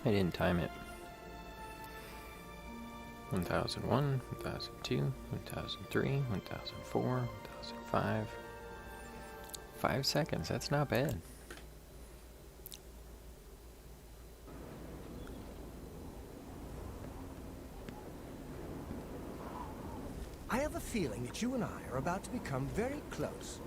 I didn't time it. 1001, 1002, 1003, 1004, 1005. 5 seconds, that's not bad. I have a feeling that you and I are about to become very close.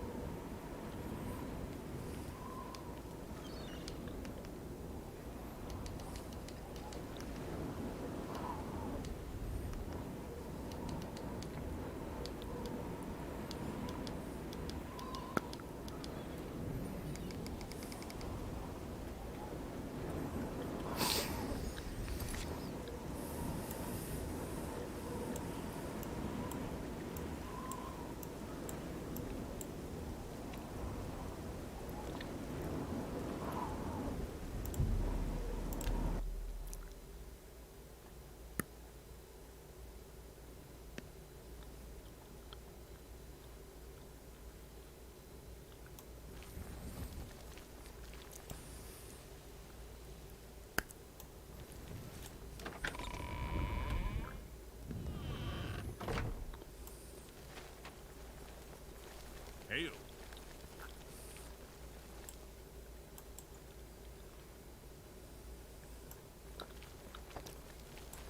Hail.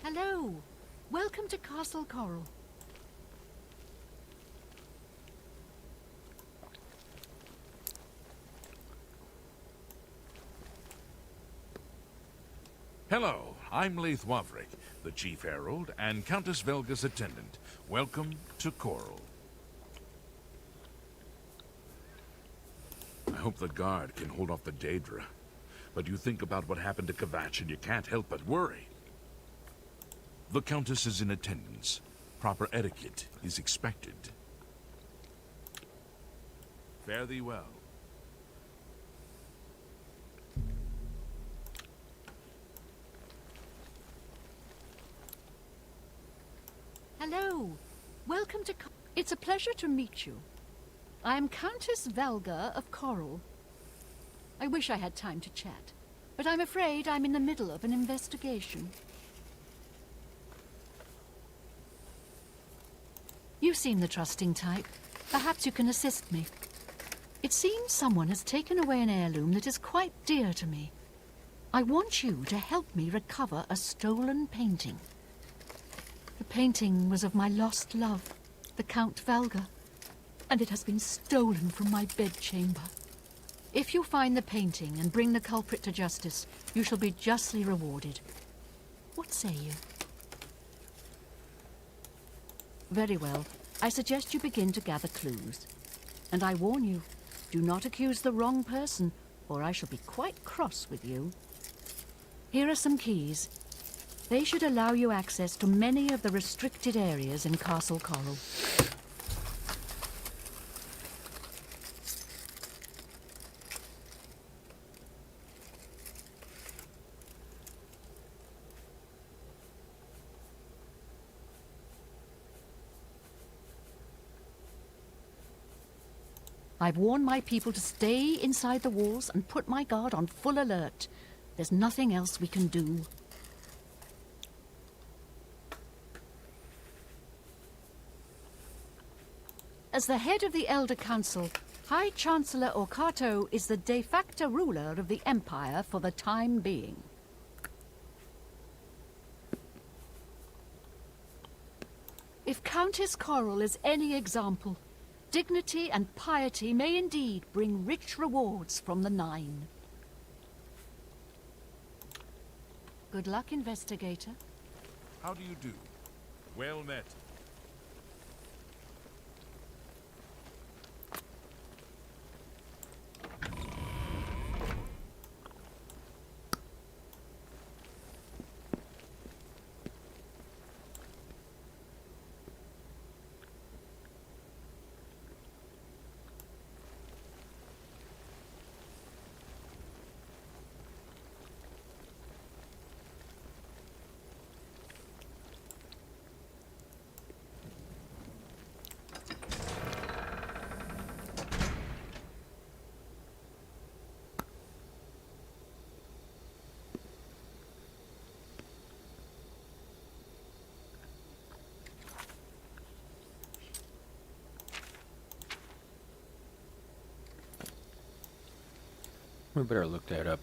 Hello. Welcome to Castle Coral. Hello, I'm Leith Wavrik, the Chief Herald and Countess Velga's attendant. Welcome to Coral. I hope the guard can hold off the Daedra. But you think about what happened to Kvatch and you can't help but worry. The Countess is in attendance. Proper etiquette is expected. Fare thee well. Hello. Welcome to... It's a pleasure to meet you. I am Countess Velga of Coral. I wish I had time to chat, but I'm afraid I'm in the middle of an investigation. You seem the trusting type. Perhaps you can assist me. It seems someone has taken away an heirloom that is quite dear to me. I want you to help me recover a stolen painting. The painting was of my lost love, the Count Velga, and it has been stolen from my bedchamber. If you find the painting and bring the culprit to justice, you shall be justly rewarded. What say you? Very well. I suggest you begin to gather clues. And I warn you, do not accuse the wrong person, or I shall be quite cross with you. Here are some keys. They should allow you access to many of the restricted areas in Castle Coral. I've warned my people to stay inside the walls and put my guard on full alert. There's nothing else we can do. As the head of the Elder Council, High Chancellor Orkato is the de facto ruler of the Empire for the time being. If Countess Coral is any example, dignity and piety may indeed bring rich rewards from the Nine. Good luck, investigator. How do you do? Well met. We better look that up.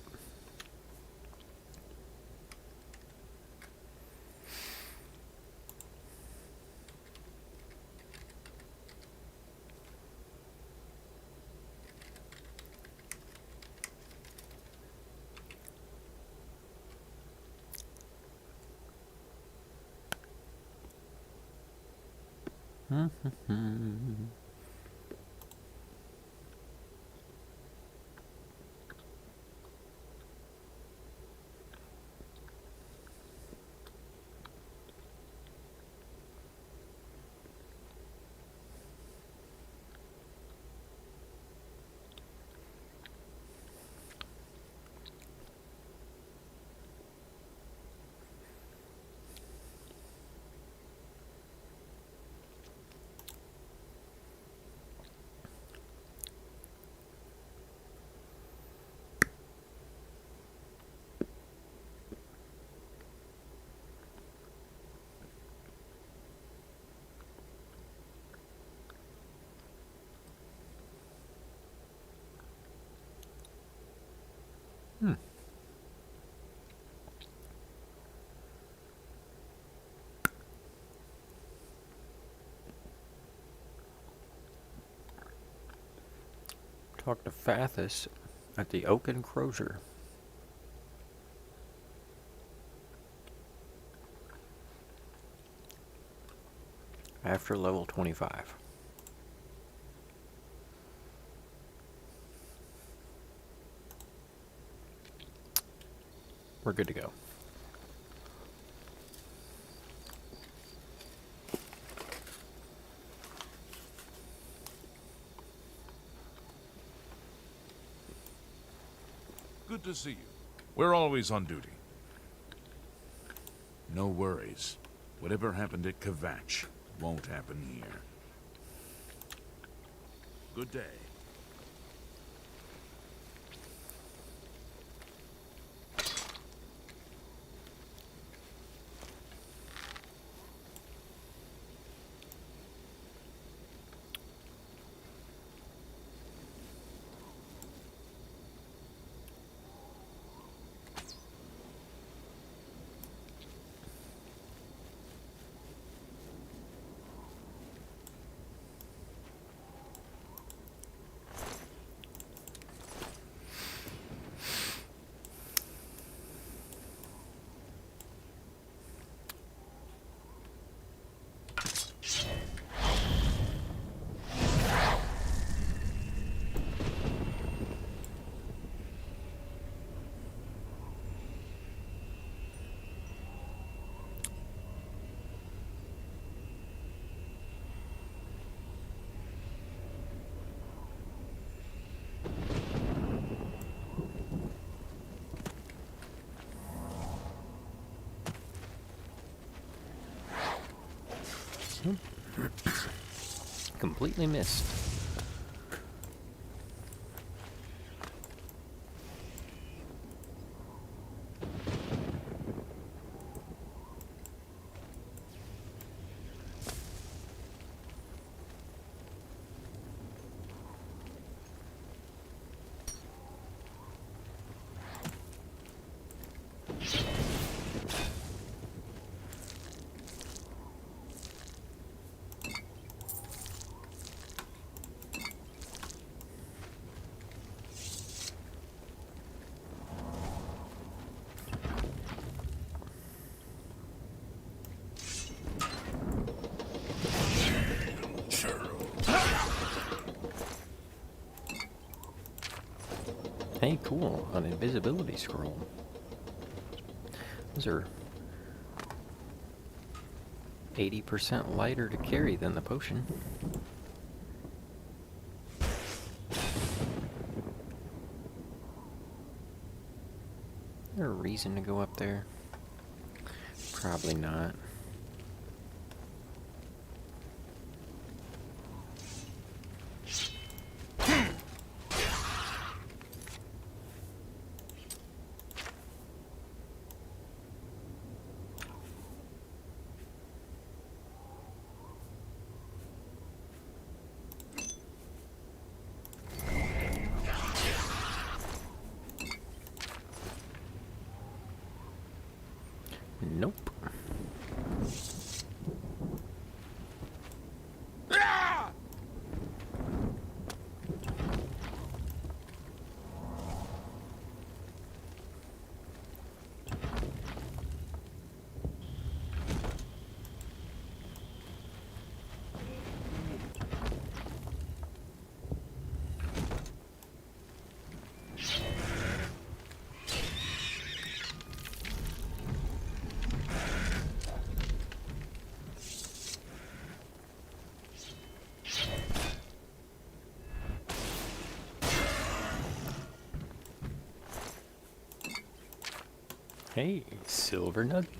Talk to Fathus at the Oak and Crozier. After level 25. We're good to go. Good to see you. We're always on duty. No worries. Whatever happened at Kvatch won't happen here. Good day. Completely missed. Hey, cool, an invisibility scroll. Those are 80% lighter to carry than the potion. Is there a reason to go up there? Probably not. Nope. Hey, silver nugget.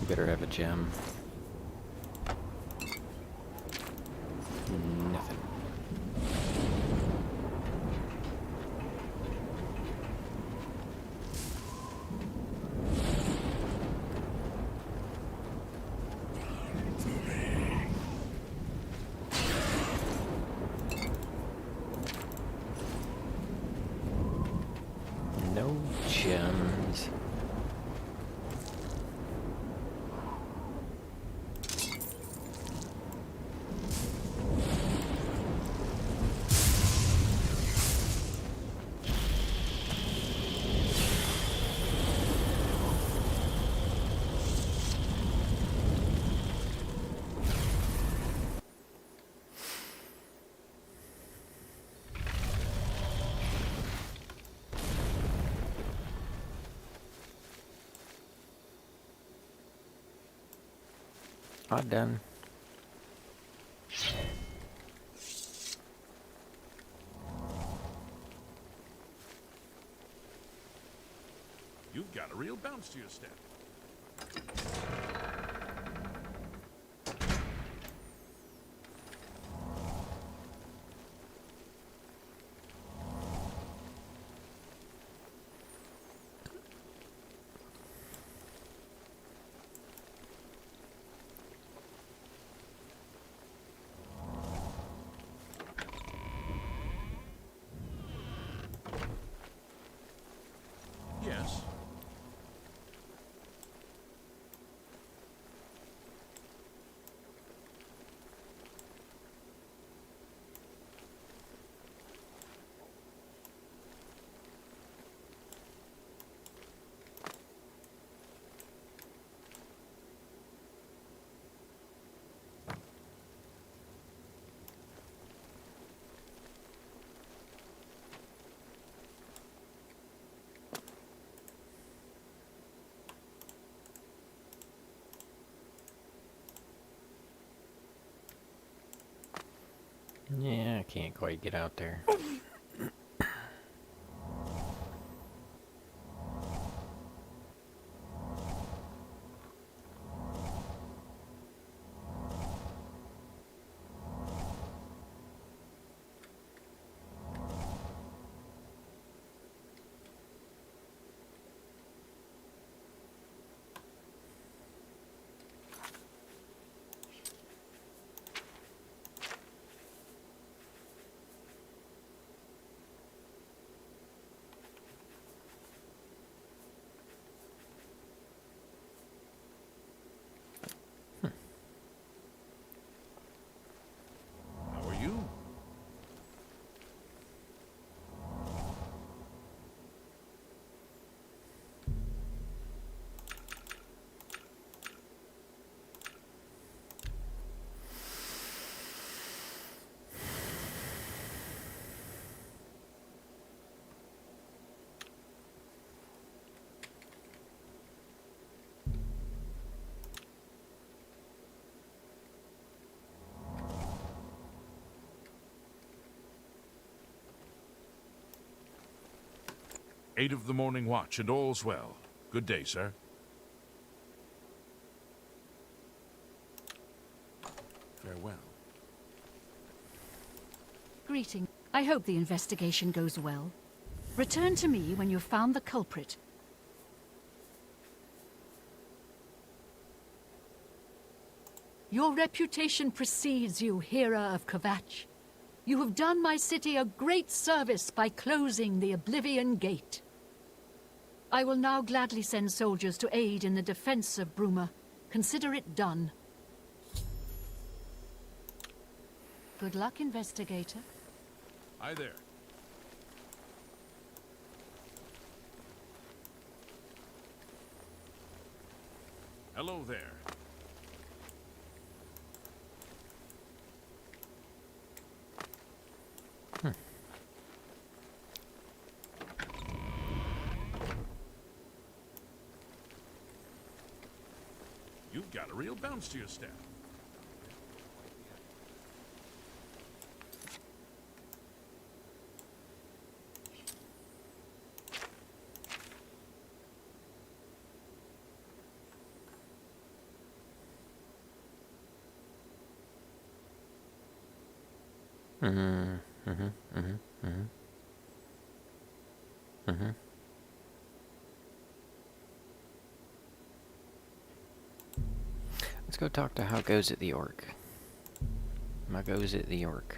Better have a gem. Nothing. No gems. All done. You've got a real bounce to your step. Yes. Yeah, I can't quite get out there. 8 of the morning watch, and all's well. Good day, sir. Farewell. Greeting. I hope the investigation goes well. Return to me when you've found the culprit. Your reputation precedes you, Hera of Kvatch. You have done my city a great service by closing the Oblivion Gate. I will now gladly send soldiers to aid in the defense of Bruma. Consider it done. Good luck, investigator. Hi there. Hello there. You've got a real bounce to your step. Let's go talk to How Goes It the Orc. How goes it the Orc?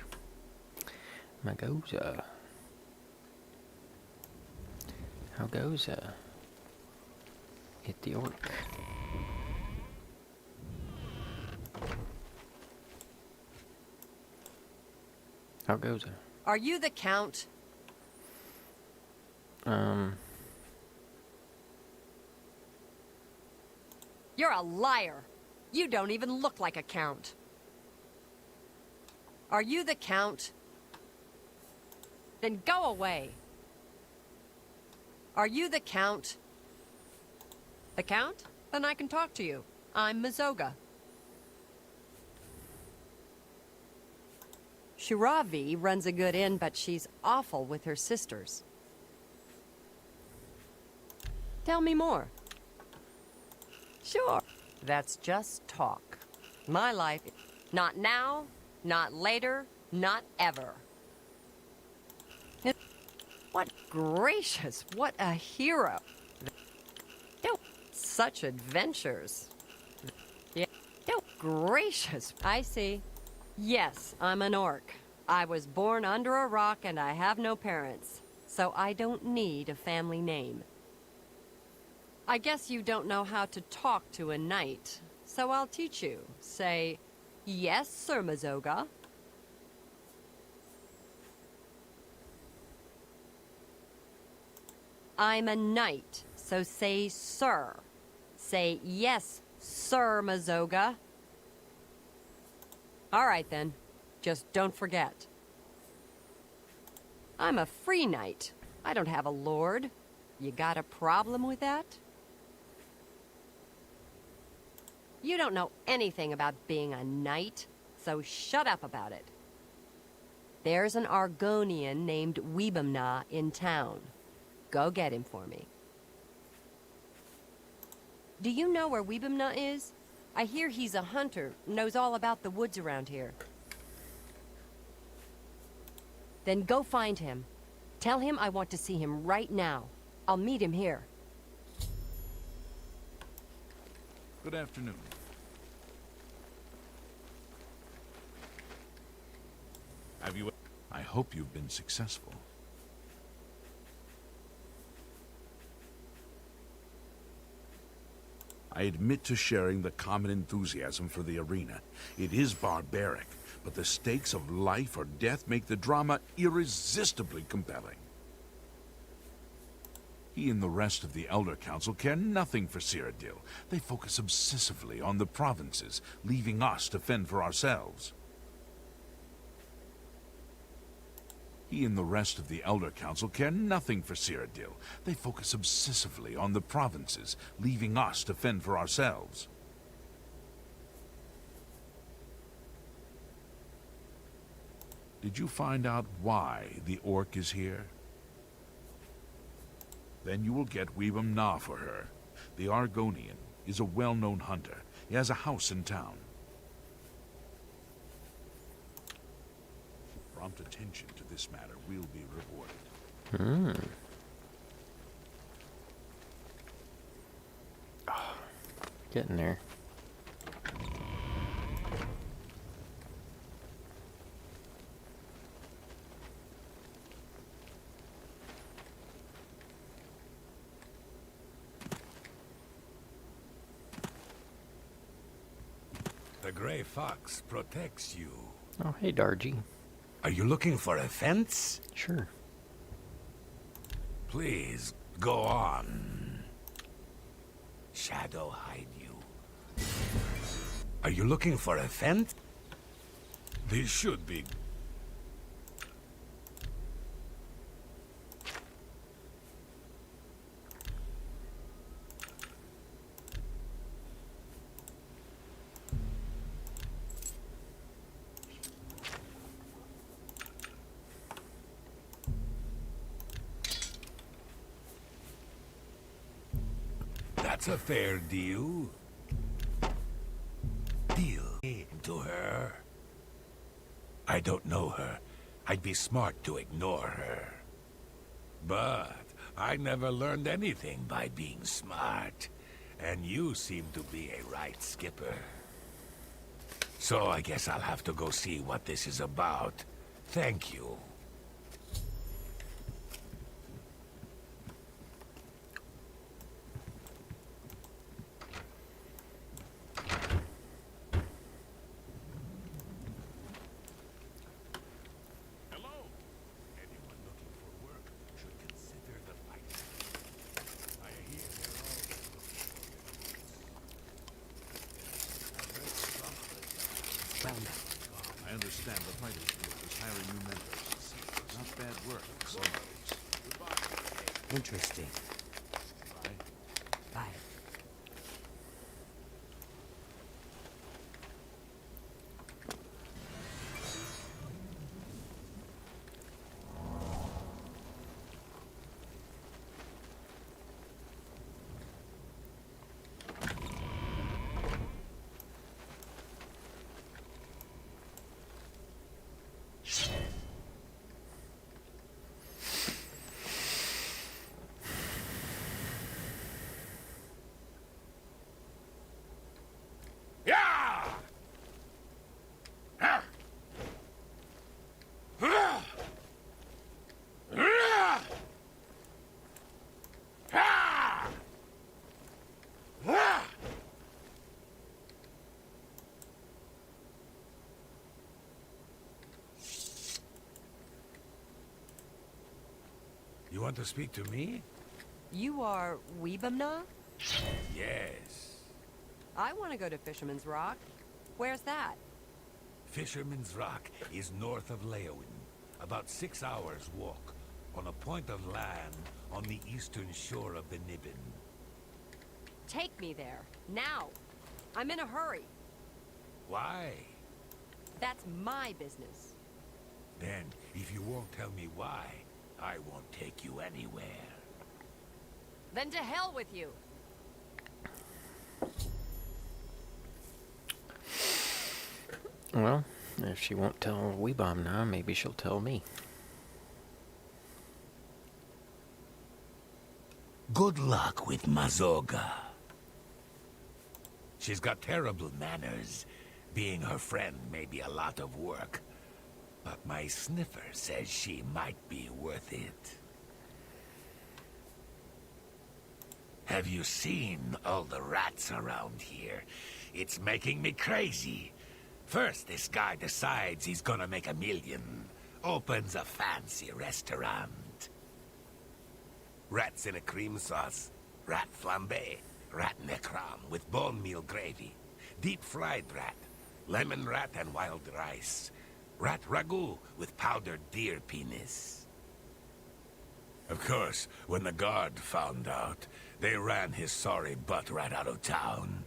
How goes it the Orc? How goes it? Are you the Count? You're a liar. You don't even look like a Count. Are you the Count? Then go away. Are you the Count? The Count? Then I can talk to you. I'm Mazoga. Shiravi runs a good inn, but she's awful with her sisters. Tell me more. Sure. That's just talk. My life, not now, not later, not ever. What gracious, what a hero. Such adventures. Yeah. Gracious. I see. Yes, I'm an orc. I was born under a rock and I have no parents, so I don't need a family name. I guess you don't know how to talk to a knight, so I'll teach you. Say, yes, Sir Mazoga. I'm a knight, so say sir. Say, yes, Sir Mazoga. All right, then. Just don't forget. I'm a free knight. I don't have a lord. You got a problem with that? You don't know anything about being a knight, so shut up about it. There's an Argonian named Weebamna in town. Go get him for me. Do you know where Weebamna is? I hear he's a hunter, knows all about the woods around here. Then go find him. Tell him I want to see him right now. I'll meet him here. Good afternoon. Have you... I hope you've been successful. I admit to sharing the common enthusiasm for the arena. It is barbaric, but the stakes of life or death make the drama irresistibly compelling. He and the rest of the Elder Council care nothing for Cyrodiil. They focus obsessively on the provinces, leaving us to fend for ourselves. He and the rest of the Elder Council care nothing for Cyrodiil. They focus obsessively on the provinces, leaving us to fend for ourselves. Did you find out why the orc is here? Then you will get Weebum Na for her. The Argonian is a well-known hunter. He has a house in town. Prompt attention to this matter will be rewarded. Getting there. The gray fox protects you. Oh, hey, Dargy. Are you looking for a fence? Sure. Please, go on. Shadow hide you. Are you looking for a fence? This should be... That's a fair deal. Deal to her. I don't know her. I'd be smart to ignore her. But I never learned anything by being smart. And you seem to be a right skipper. So I guess I'll have to go see what this is about. Thank you. I understand the Fighters Guild is hiring new members. Not bad work for some days. Interesting. Bye. Bye. You want to speak to me? You are Weebum? Yes. I want to go to Fisherman's Rock. Where's that? Fisherman's Rock is north of Leowin, about 6 hours' walk, on a point of land on the eastern shore of the Nibbin. Take me there, now. I'm in a hurry. Why? That's my business. Then, if you won't tell me why, I won't take you anywhere. Then to hell with you. Well, if she won't tell Weebum now, maybe she'll tell me. Good luck with Mazoga. She's got terrible manners. Being her friend may be a lot of work. But my sniffer says she might be worth it. Have you seen all the rats around here? It's making me crazy. First, this guy decides he's gonna make $1 million. Opens a fancy restaurant. Rats in a cream sauce. Rat flambe. Rat necram with bone meal gravy. Deep-fried rat. Lemon rat and wild rice. Rat ragu with powdered deer penis. Of course, when the guard found out, they ran his sorry butt right out of town.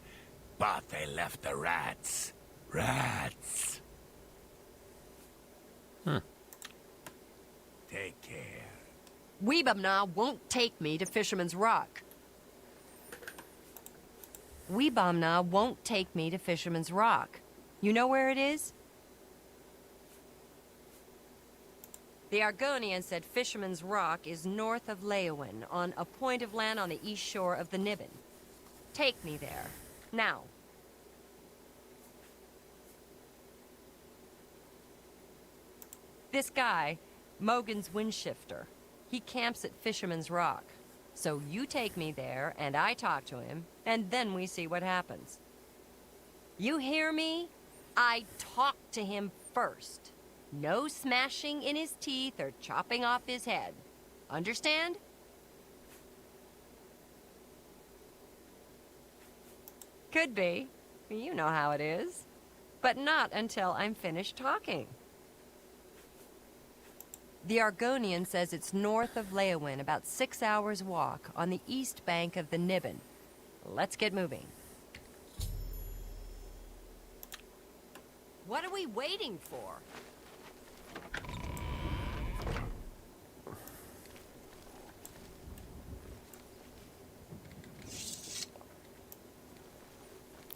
But they left the rats. Rats. Take care. Weebamna won't take me to Fisherman's Rock. Weebamna won't take me to Fisherman's Rock. You know where it is? The Argonian said Fisherman's Rock is north of Leowin, on a point of land on the east shore of the Niben. Take me there. Now. This guy, Mogan's Windshifter, he camps at Fisherman's Rock. So you take me there, and I talk to him, and then we see what happens. You hear me? I talk to him first. No smashing in his teeth or chopping off his head. Understand? Could be. You know how it is. But not until I'm finished talking. The Argonian says it's north of Leowin, about 6 hours' walk, on the east bank of the Niben. Let's get moving. What are we waiting for?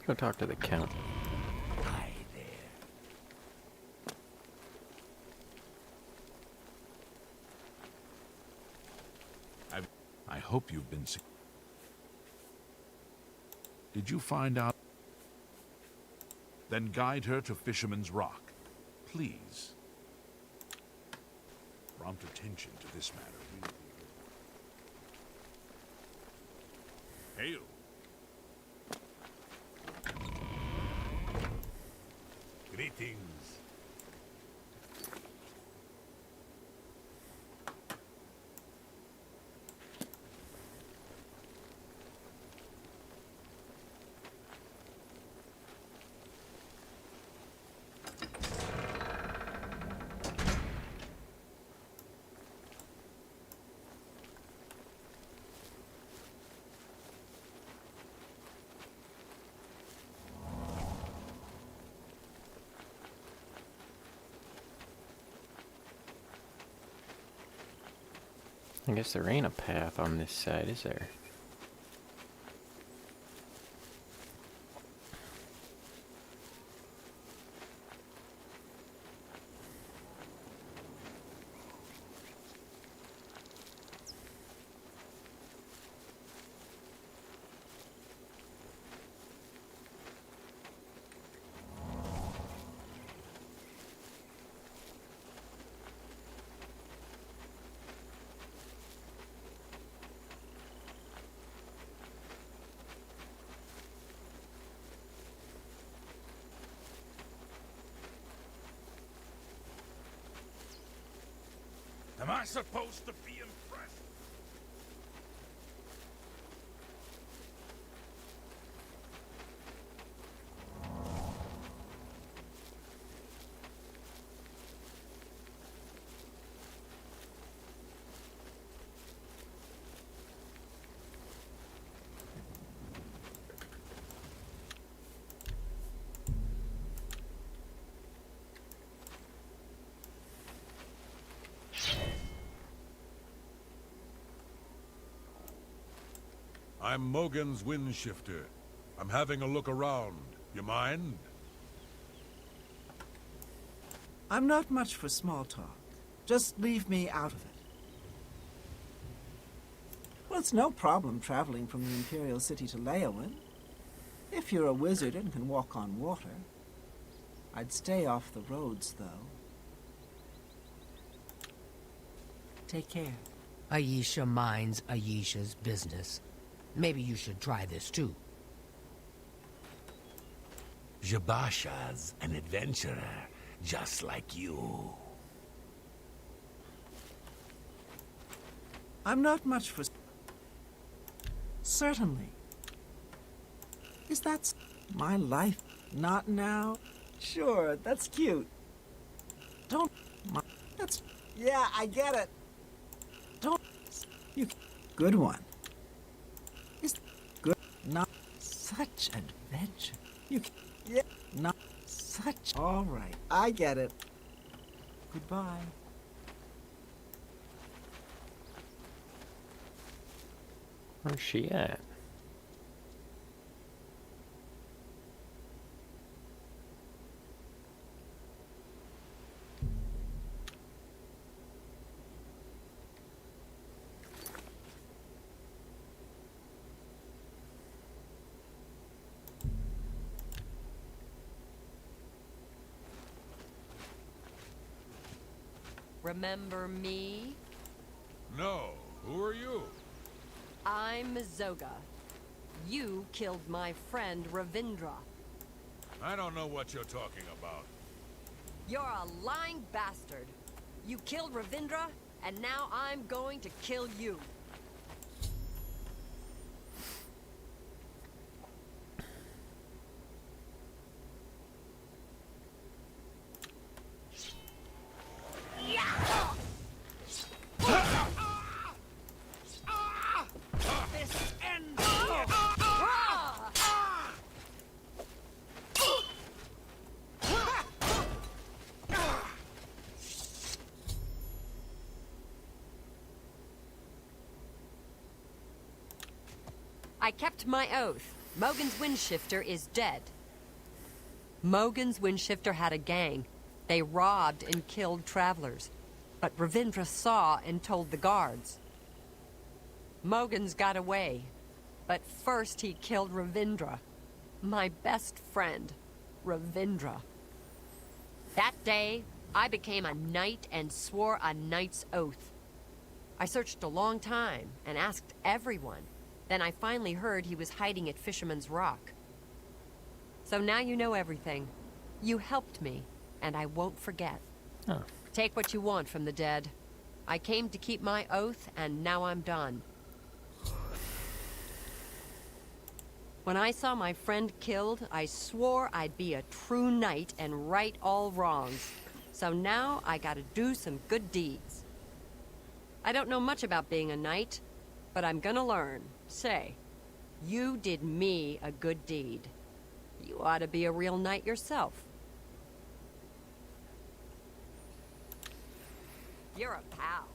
Go talk to the Count. Hi there. I hope you've been... Did you find out? Then guide her to Fisherman's Rock. Please. Prompt attention to this matter. Hail. Greetings. I guess there ain't a path on this side, is there? Am I supposed to be impressed? I'm Mogan's Windshifter. I'm having a look around. You mind? I'm not much for small talk. Just leave me out of it. Well, it's no problem traveling from the Imperial City to Leowin. If you're a wizard and can walk on water. I'd stay off the roads, though. Take care. Ayesha minds Ayesha's business. Maybe you should try this too. Jabasha's an adventurer, just like you. I'm not much for... Certainly. Is that my life? Not now? Sure, that's cute. Don't... That's... Yeah, I get it. Don't... You... Good one. Is good. Not such adventure. You... Yeah, not such... All right, I get it. Goodbye. Where's she at? Remember me? No. Who are you? I'm Zoga. You killed my friend Ravindra. I don't know what you're talking about. You're a lying bastard. You killed Ravindra, and now I'm going to kill you. I kept my oath. Mogan's Windshifter is dead. Mogan's Windshifter had a gang. They robbed and killed travelers. But Ravindra saw and told the guards. Mogan's got away. But first he killed Ravindra. My best friend, Ravindra. That day, I became a knight and swore a knight's oath. I searched a long time and asked everyone. Then I finally heard he was hiding at Fisherman's Rock. So now you know everything. You helped me, and I won't forget. Oh. Take what you want from the dead. I came to keep my oath, and now I'm done. When I saw my friend killed, I swore I'd be a true knight and right all wrongs. So now I gotta do some good deeds. I don't know much about being a knight, but I'm gonna learn. Say, you did me a good deed. You ought to be a real knight yourself. You're a pal.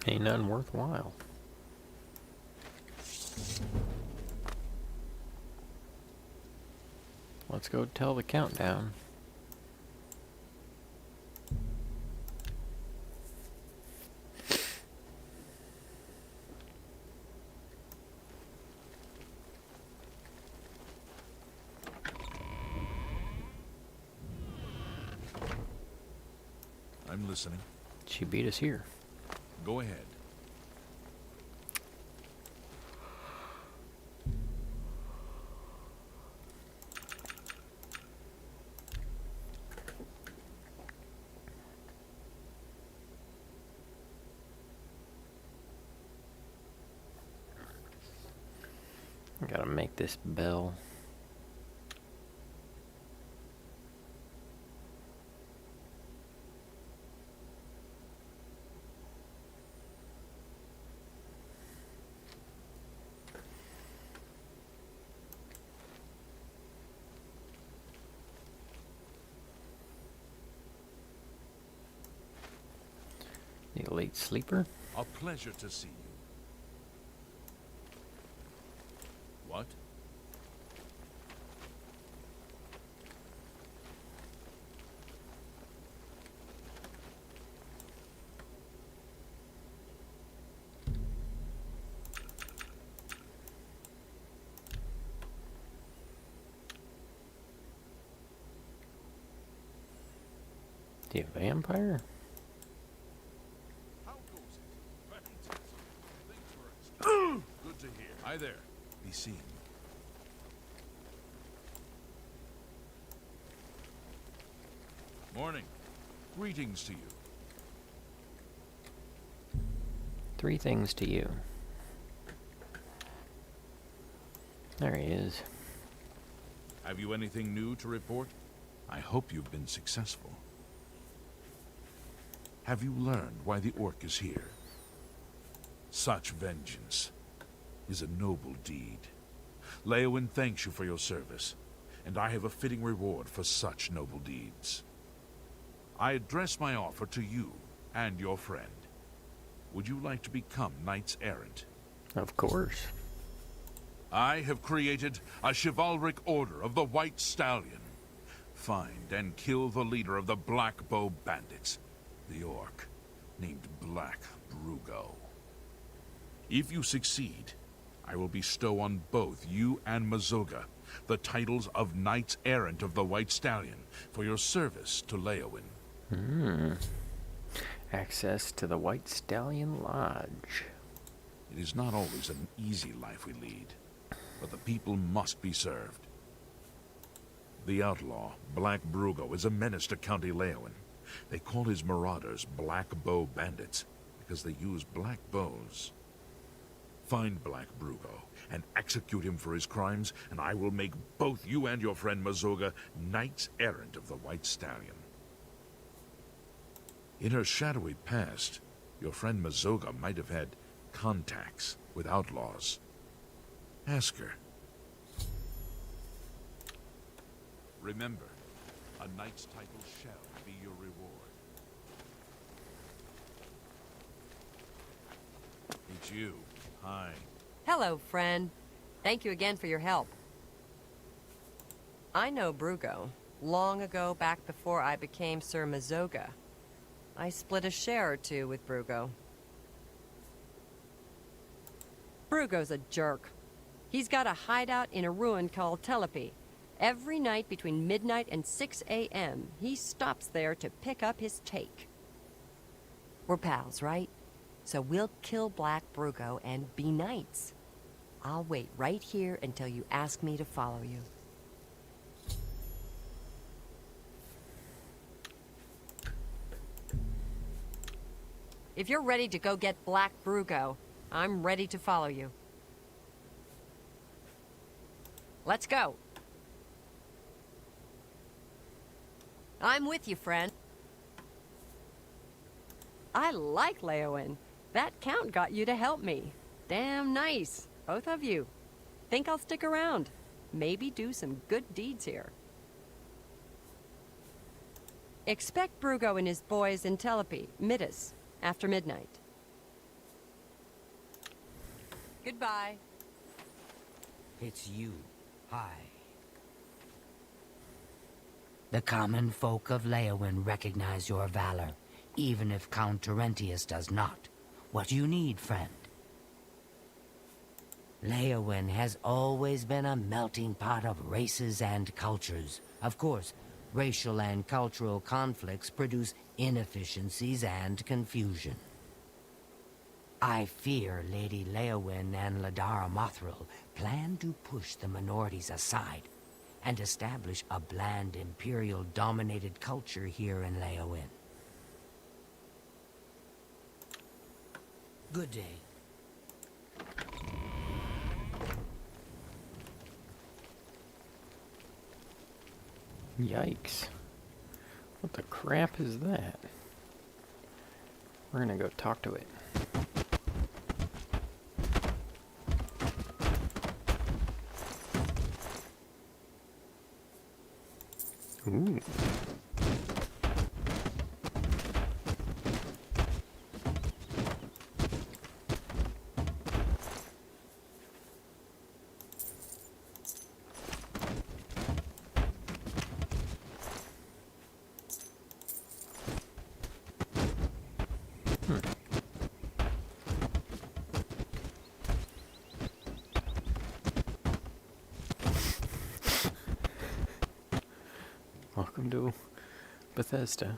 Ain't none worthwhile. Let's go tell the countdown. I'm listening. She beat us here. Go ahead. Gotta make this bell. The late sleeper? A pleasure to see you. What? The vampire? How goes it? Fantastic. Thanks for asking. Good to hear. Hi there. Be seen. Morning. Greetings to you. 3 things to you. There he is. Have you anything new to report? I hope you've been successful. Have you learned why the orc is here? Such vengeance is a noble deed. Leowyn thanks you for your service, and I have a fitting reward for such noble deeds. I address my offer to you and your friend. Would you like to become knights errant? Of course. I have created a chivalric order of the White Stallion. Find and kill the leader of the Black Bow Bandits, the orc, named Black Brugo. If you succeed, I will bestow on both you and Mazoga the titles of Knights Errant of the White Stallion for your service to Leowyn. Access to the White Stallion Lodge. It is not always an easy life we lead, but the people must be served. The outlaw, Black Brugo, is a menace to County Leowyn. They call his marauders Black Bow Bandits because they use black bows. Find Black Brugo and execute him for his crimes, and I will make both you and your friend Mazoga Knights Errant of the White Stallion. In her shadowy past, your friend Mazoga might have had contacts with outlaws. Ask her. Remember, a knight's title shall be your reward. It's you. Hi. Hello, friend. Thank you again for your help. I know Brugo. Long ago, back before I became Sir Mazoga. I split a share or two with Brugo. Brugo's a jerk. He's got a hideout in a ruin called Telepi. Every night between midnight and 6 a.m., he stops there to pick up his take. We're pals, right? So we'll kill Black Brugo and be knights. I'll wait right here until you ask me to follow you. If you're ready to go get Black Brugo, I'm ready to follow you. Let's go. I'm with you, friend. I like Leowyn. That count got you to help me. Damn nice, both of you. Think I'll stick around. Maybe do some good deeds here. Expect Brugo and his boys in Telepi, Middas, after midnight. Goodbye. It's you. Hi. The common folk of Leowyn recognize your valor, even if Count Terentius does not. What do you need, friend? Leowyn has always been a melting pot of races and cultures. Of course, racial and cultural conflicts produce inefficiencies and confusion. I fear Lady Leowyn and Ladara Mothril plan to push the minorities aside and establish a bland Imperial-dominated culture here in Leowyn. Good day. Yikes. What the crap is that? We're gonna go talk to it. Ooh. Welcome to Bethesda.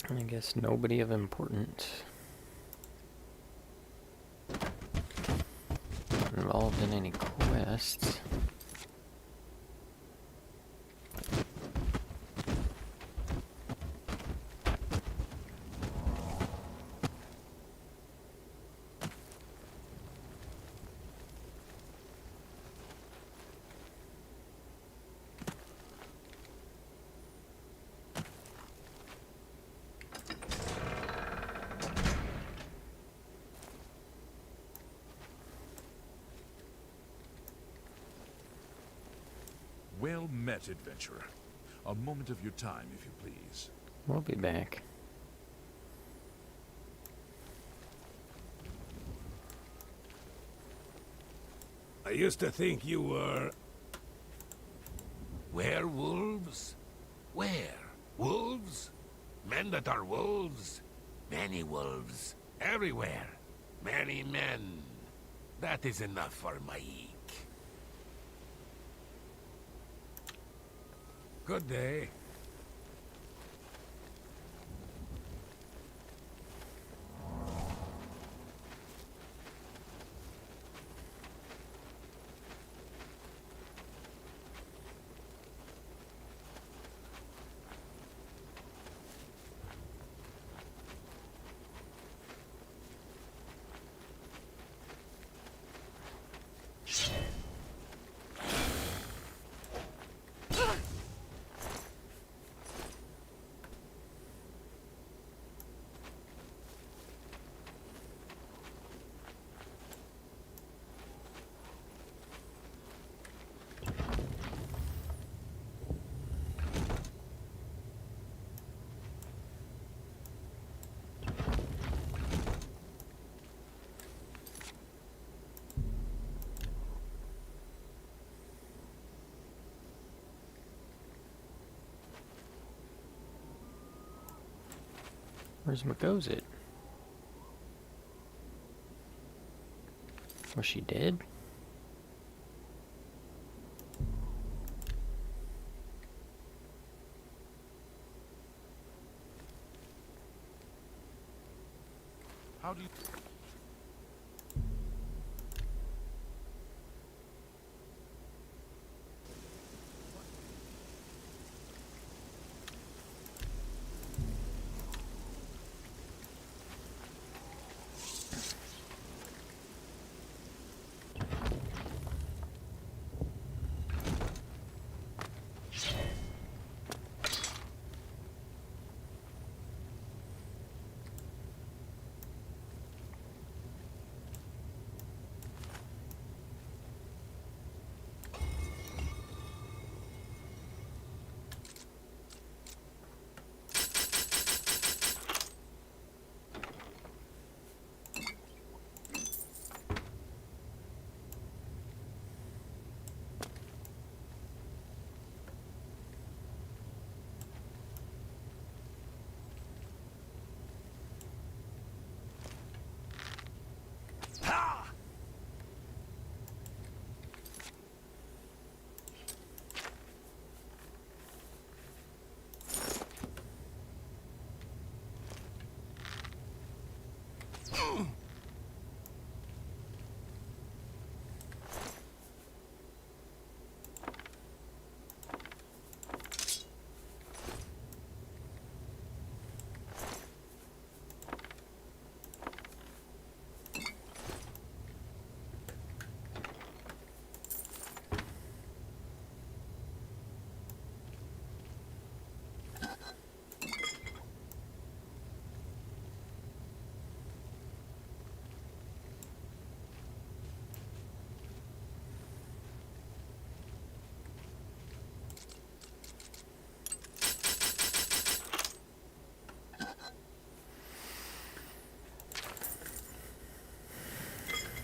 I guess nobody of importance involved in any quests. Well met, adventurer. A moment of your time, if you please. We'll be back. I used to think you were... werewolves? Where? Wolves? Men that are wolves? Many wolves. Everywhere. Many men. That is enough for my eek. Good day. Where's Magozit? Was she dead? How do you...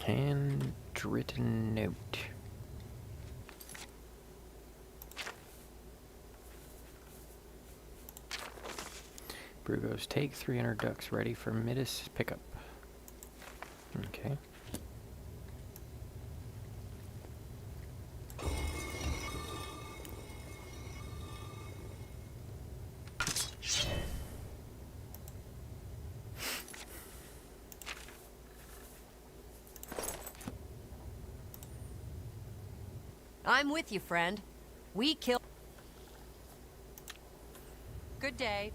Handwritten note. Brugos, take 300 ducks ready for Midas pickup. Okay. I'm with you, friend. We kill. Good day.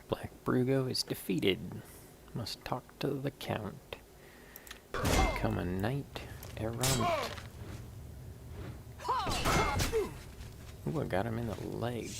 Black Brugo is defeated. Must talk to the Count. Become a knight errant. Ooh, I got him in the leg.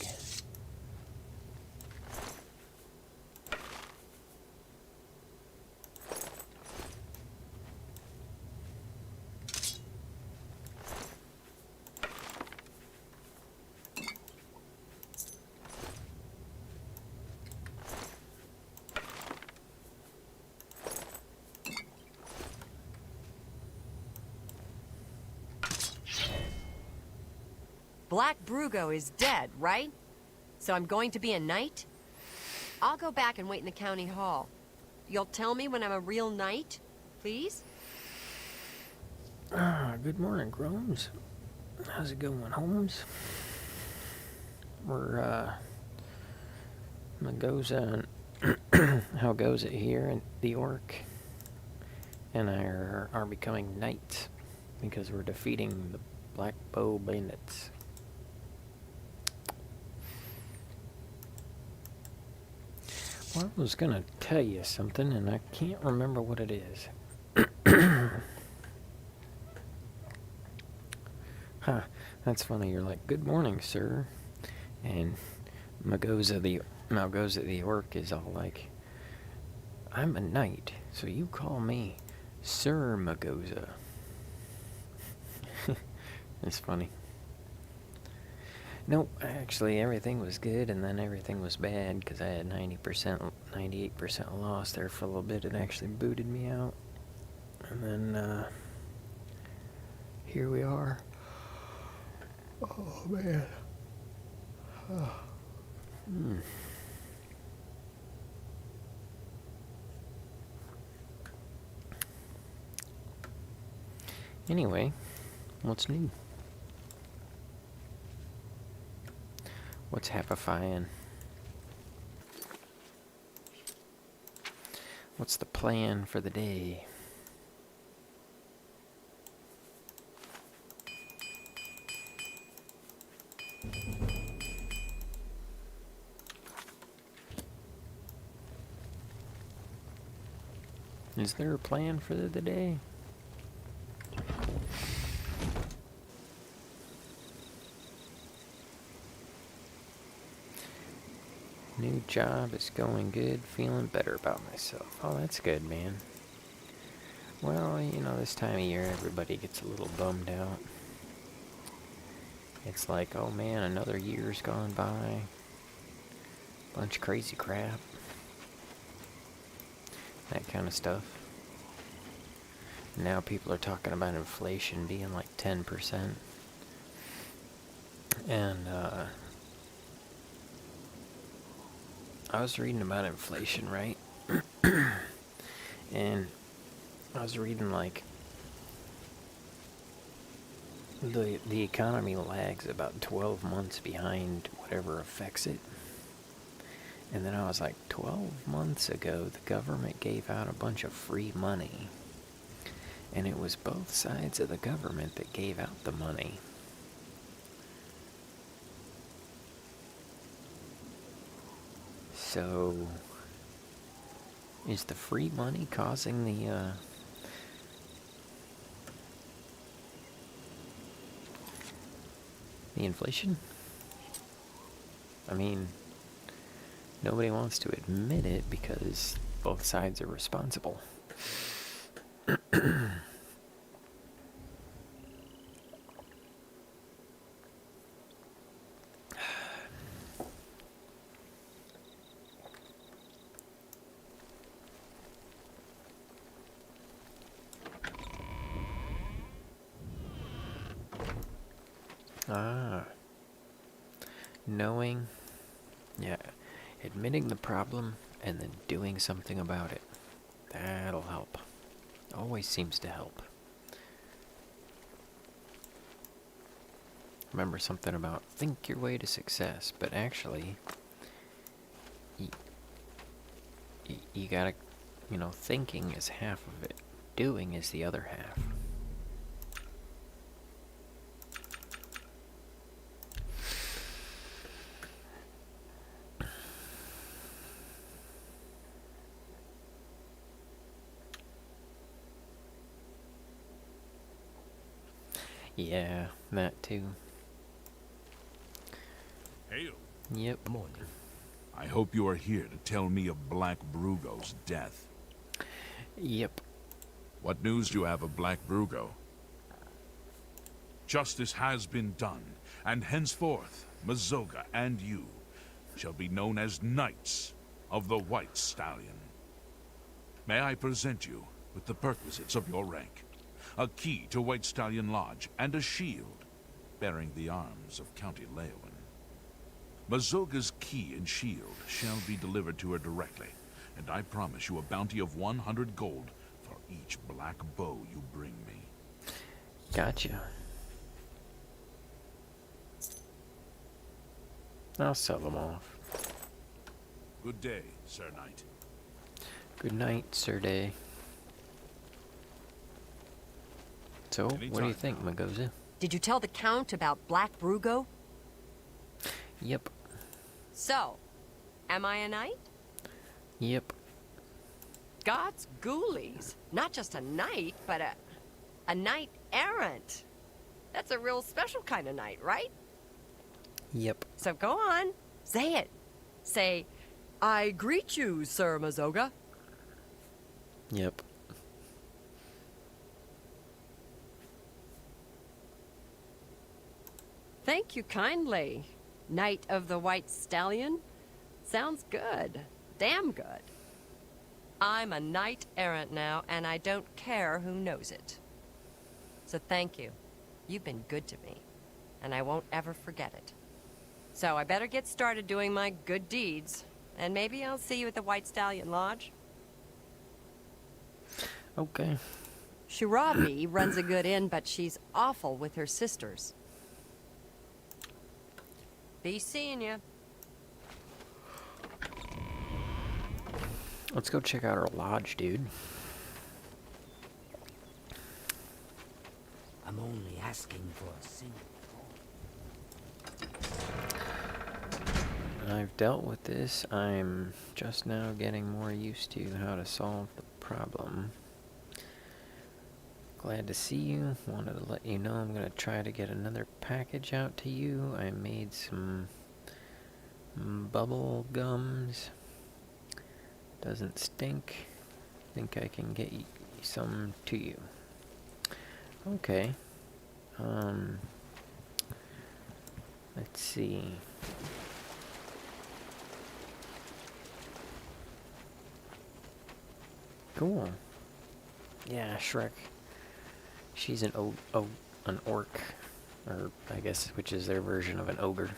Black Brugo is dead, right? So I'm going to be a knight? I'll go back and wait in the county hall. You'll tell me when I'm a real knight, please? Good morning, Growmiez. How's it going, Homiez? We're, how goes it here in the Orc? And I are becoming knights because we're defeating the Black Bow Bandits. Well, I was gonna tell you something, and I can't remember what it is. Huh, that's funny. You're like, good morning, sir. And Malgoza the Orc is all like, I'm a knight, so you call me Sir Malgoza. It's funny. Nope, actually everything was good, and then everything was bad, because I had 98% loss there for a little bit. It actually booted me out. And then, here we are. Oh, man. Anyway, what's new? What's happifying? What's the plan for the day? Is there a plan for the day? New job is going good, feeling better about myself. Oh, that's good, man. Well, you know, this time of year, everybody gets a little bummed out. It's like, oh man, another year's gone by. Bunch of crazy crap. That kind of stuff. Now people are talking about inflation being like 10%. And, I was reading about inflation, right? And I was reading like the economy lags about 12 months behind whatever affects it. And then I was like, 12 months ago, the government gave out a bunch of free money. And it was both sides of the government that gave out the money. So, is the free money causing the inflation? I mean, nobody wants to admit it because both sides are responsible. Knowing, yeah, admitting the problem and then doing something about it. That'll help. Always seems to help. Remember something about think your way to success, but actually, you gotta, you know, thinking is half of it. Doing is the other half. Yeah, that too. Hail. Yep. Morning. I hope you are here to tell me of Black Brugo's death. Yep. What news do you have of Black Brugo? Justice has been done, and henceforth, Mazoga and you shall be known as Knights of the White Stallion. May I present you with the perquisites of your rank? A key to White Stallion Lodge, and a shield bearing the arms of County Leowen. Mazoga's key and shield shall be delivered to her directly, and I promise you a bounty of 100 gold for each black bow you bring me. Gotcha. I'll sell them off. Good day, Sir Knight. Good night, Sir Day. So, what do you think, Magoza? Did you tell the Count about Black Brugo? Yep. So, am I a knight? Yep. God's ghoulies. Not just a knight, but a knight errant. That's a real special kind of knight, right? Yep. So go on. Say it. Say, I greet you, Sir Mazoga. Yep. Thank you kindly, Knight of the White Stallion. Sounds good. Damn good. I'm a knight errant now, and I don't care who knows it. So thank you. You've been good to me, and I won't ever forget it. So I better get started doing my good deeds, and maybe I'll see you at the White Stallion Lodge. Okay. Shirabi runs a good inn, but she's awful with her sisters. Be seeing ya. Let's go check out our lodge, dude. I'm only asking for a single. I've dealt with this. I'm just now getting more used to how to solve the problem. Glad to see you. Wanted to let you know I'm going to try to get another package out to you. I made some Bubble gums. Doesn't stink. Think I can get some to you. Okay. Let's see. Cool. Yeah, Shrek. She's an orc, or I guess which is their version of an ogre.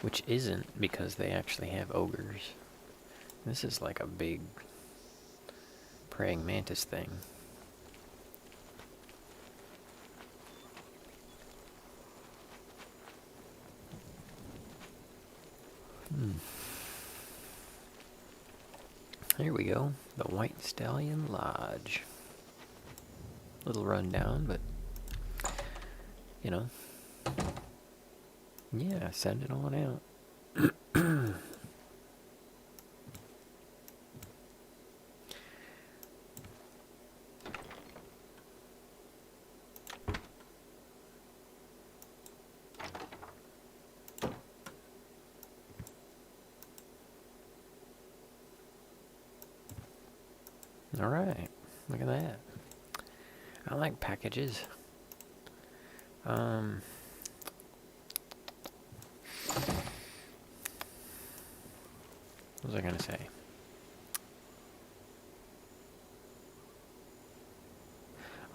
Which isn't, because they actually have ogres. This is like a big praying mantis thing. Here we go, the White Stallion Lodge. Little rundown, but you know, yeah, send it on out. Alright, look at that. I like packages. What was I gonna say?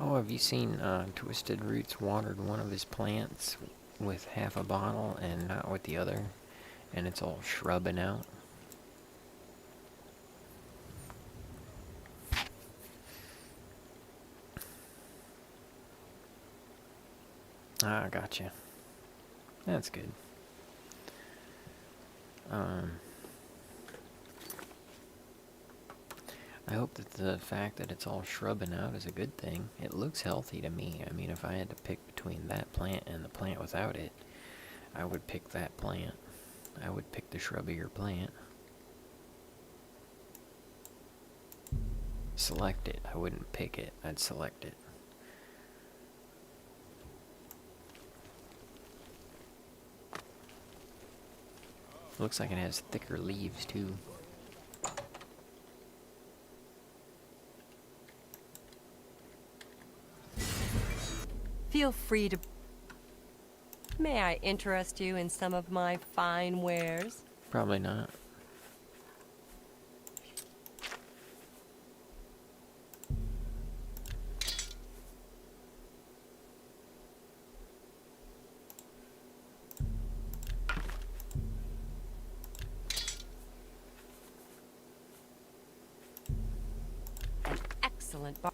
Oh, have you seen Twisted Roots watered one of his plants with half a bottle and not with the other? And it's all shrubbing out. Ah, gotcha. That's good. I hope that the fact that it's all shrubbing out is a good thing. It looks healthy to me. I mean, if I had to pick between that plant and the plant without it, I would pick that plant. I would pick the shrubbier plant. Select it. I wouldn't pick it. I'd select it. Looks like it has thicker leaves, too. Feel free to... May I interest you in some of my fine wares? Probably not. Excellent bar.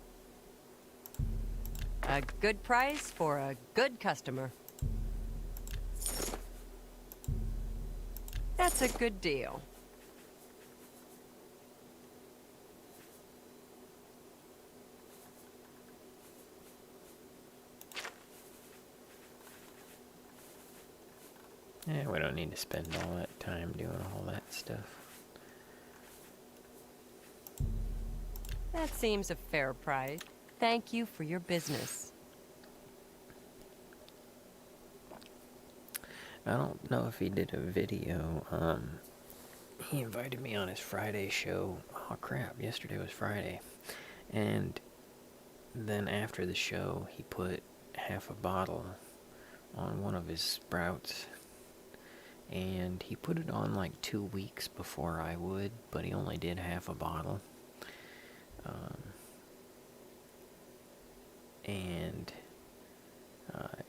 A good price for a good customer. That's a good deal. Yeah, we don't need to spend all that time doing all that stuff. That seems a fair price. Thank you for your business. I don't know if he did a video. He invited me on his Friday show. Oh crap, yesterday was Friday. And then after the show, he put half a bottle on one of his sprouts. And he put it on like 2 weeks before I would, but he only did half a bottle.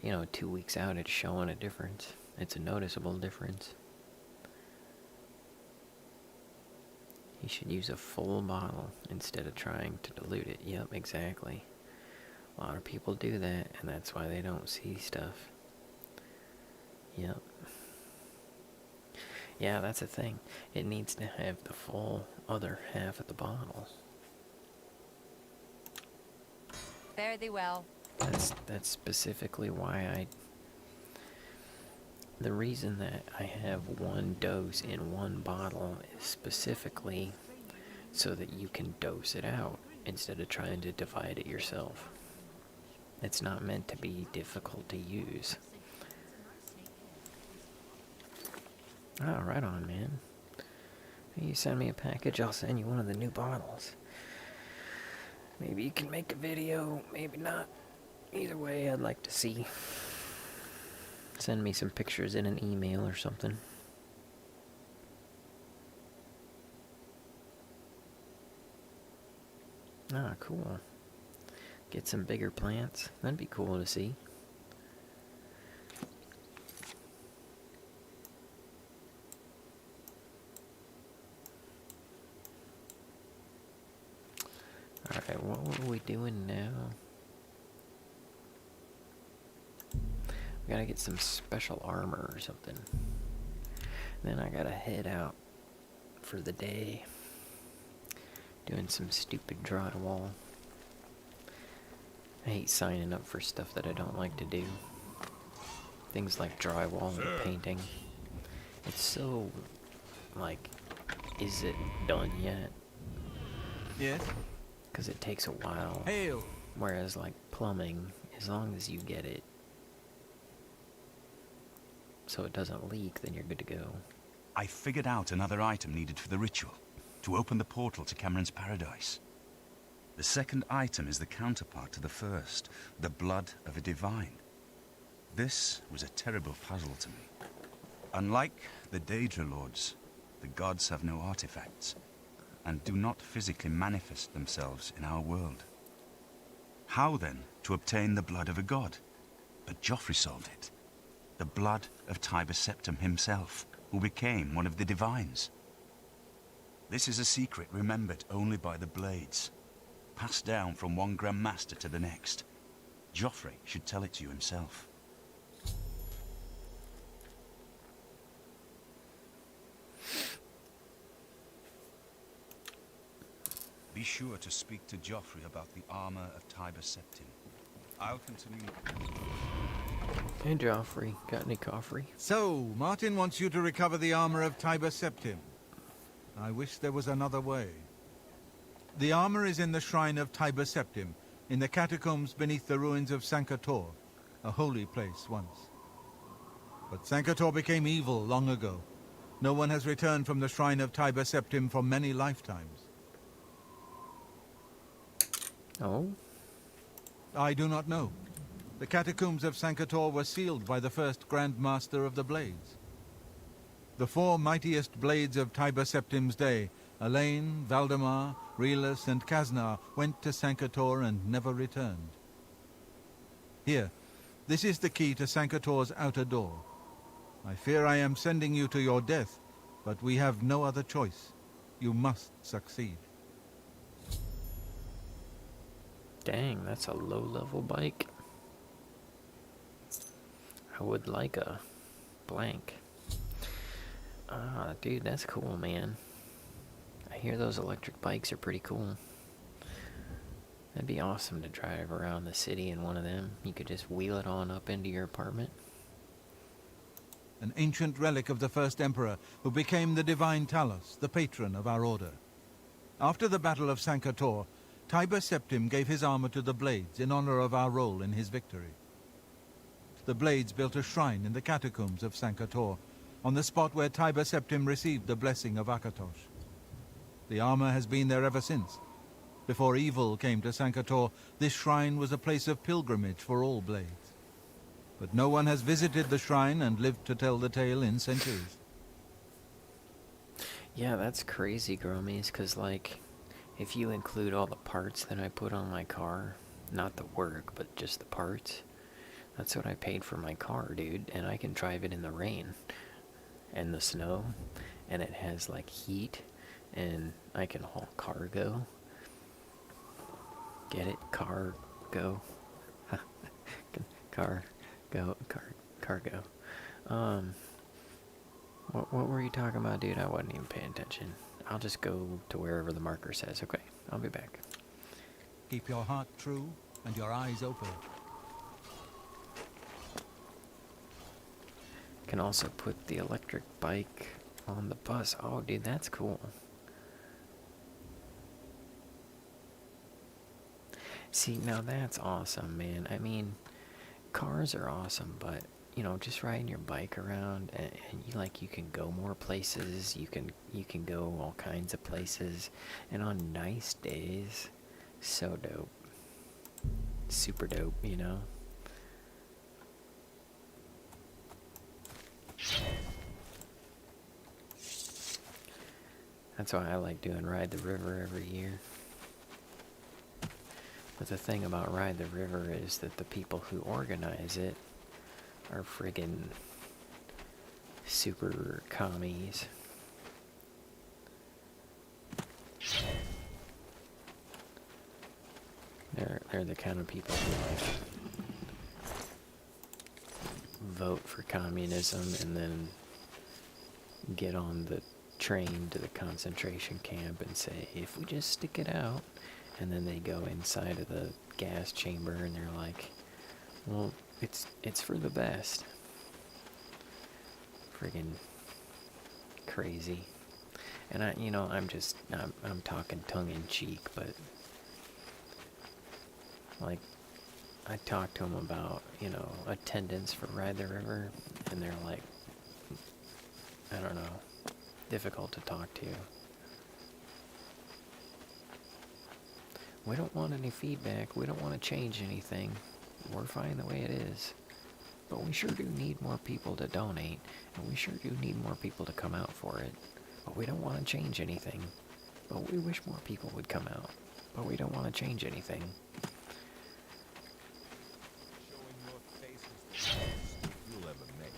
You know, 2 weeks out, it's showing a difference. It's a noticeable difference. You should use a full bottle instead of trying to dilute it. Yep, exactly. A lot of people do that, and that's why they don't see stuff. Yep. Yeah, that's the thing. It needs to have the full other half of the bottle. Fare thee well. That's specifically why the reason that I have one dose in one bottle is specifically so that you can dose it out instead of trying to divide it yourself. It's not meant to be difficult to use. Oh, right on, man. You send me a package, I'll send you one of the new bottles. Maybe you can make a video, maybe not. Either way, I'd like to see. Send me some pictures in an email or something. Ah, cool. Get some bigger plants. That'd be cool to see. Alright, what were we doing now? We gotta get some special armor or something. Then I gotta head out for the day. Doing some stupid drywall. I hate signing up for stuff that I don't like to do. Things like drywall and painting. It's so, like, is it done yet? Yes? Because it takes a while. Hail! Whereas, like, plumbing, as long as you get it so it doesn't leak, then you're good to go. I figured out another item needed for the ritual, to open the portal to Cameron's paradise. The second item is the counterpart to the first, the blood of a divine. This was a terrible puzzle to me. Unlike the Daedra Lords, the gods have no artifacts, and do not physically manifest themselves in our world. How, then, to obtain the blood of a god? But Joffrey solved it. The blood of Tiber Septim himself, who became one of the divines. This is a secret remembered only by the Blades, passed down from one Grand Master to the next. Joffrey should tell it to you himself. Be sure to speak to Joffrey about the armor of Tiber Septim. I'll continue. Hey, Joffrey. Got any coffee? So, Martin wants you to recover the armor of Tiber Septim. I wish there was another way. The armor is in the shrine of Tiber Septim, in the catacombs beneath the ruins of Sankator, a holy place once. But Sankator became evil long ago. No one has returned from the shrine of Tiber Septim for many lifetimes. Oh? I do not know. The catacombs of Sankator were sealed by the first Grand Master of the Blades. The four mightiest blades of Tiber Septim's day, Elaine, Valdemar, Relus, and Kaznar, went to Sankator and never returned. Here, this is the key to Sankator's outer door. I fear I am sending you to your death, but we have no other choice. You must succeed. Dang, that's a low-level bike. I would like a blank. Ah, dude, that's cool, man. I hear those electric bikes are pretty cool. That'd be awesome to drive around the city in one of them. You could just wheel it on up into your apartment. An ancient relic of the first emperor who became the divine Talos, the patron of our order. After the Battle of Sankator, Tiber Septim gave his armor to the Blades in honor of our role in his victory. The Blades built a shrine in the catacombs of Sankator, on the spot where Tiber Septim received the blessing of Akatosh. The armor has been there ever since. Before evil came to Sankator, this shrine was a place of pilgrimage for all Blades. But no one has visited the shrine and lived to tell the tale in centuries. Yeah, that's crazy, Growmiez, because, like, if you include all the parts that I put on my car, not the work, but just the parts, that's what I paid for my car, dude, and I can drive it in the rain and the snow, and it has, like, heat, and I can haul cargo. Get it? Cargo. Cargo. What were you talking about, dude? I wasn't even paying attention. I'll just go to wherever the marker says. Okay, I'll be back. Keep your heart true and your eyes open. Can also put the electric bike on the bus. Oh, dude, that's cool. See, now that's awesome, man. I mean, cars are awesome, but, you know, just riding your bike around, and you can go more places. You can go all kinds of places, and on nice days, so dope, super dope, you know. That's why I like doing Ride the River every year. But the thing about Ride the River is that the people who organize it are friggin' super commies. They're the kind of people who like vote for communism and then get on the train to the concentration camp and say, if we just stick it out, and then they go inside of the gas chamber and they're like, well, it's for the best. Friggin' crazy. And I'm talking tongue in cheek, but like, I talked to them about, attendance for Ride the River, and they're like, I don't know, difficult to talk to. We don't want any feedback. We don't want to change anything. We're fine the way it is. But we sure do need more people to donate, and we sure do need more people to come out for it. But we don't want to change anything. But we wish more people would come out. But we don't want to change anything. Showing your face is the best you'll ever make.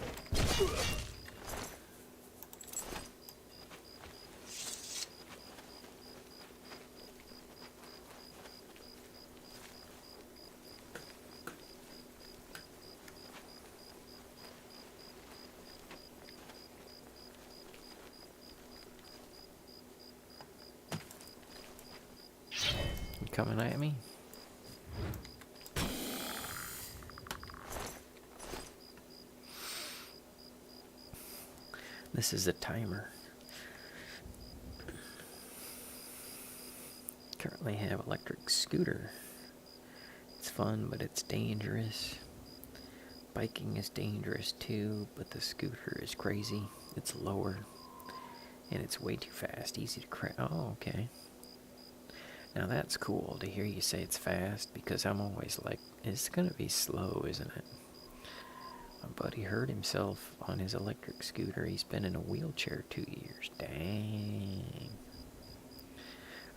Coming at me? This is a timer. Currently have electric scooter. It's fun, but it's dangerous. Biking is dangerous too, but the scooter is crazy. It's lower, and it's way too fast, easy to crash. Oh, okay. Now that's cool to hear you say it's fast, because I'm always like, it's gonna be slow, isn't it? My buddy hurt himself on his electric scooter. He's been in a wheelchair 2 years. Dang.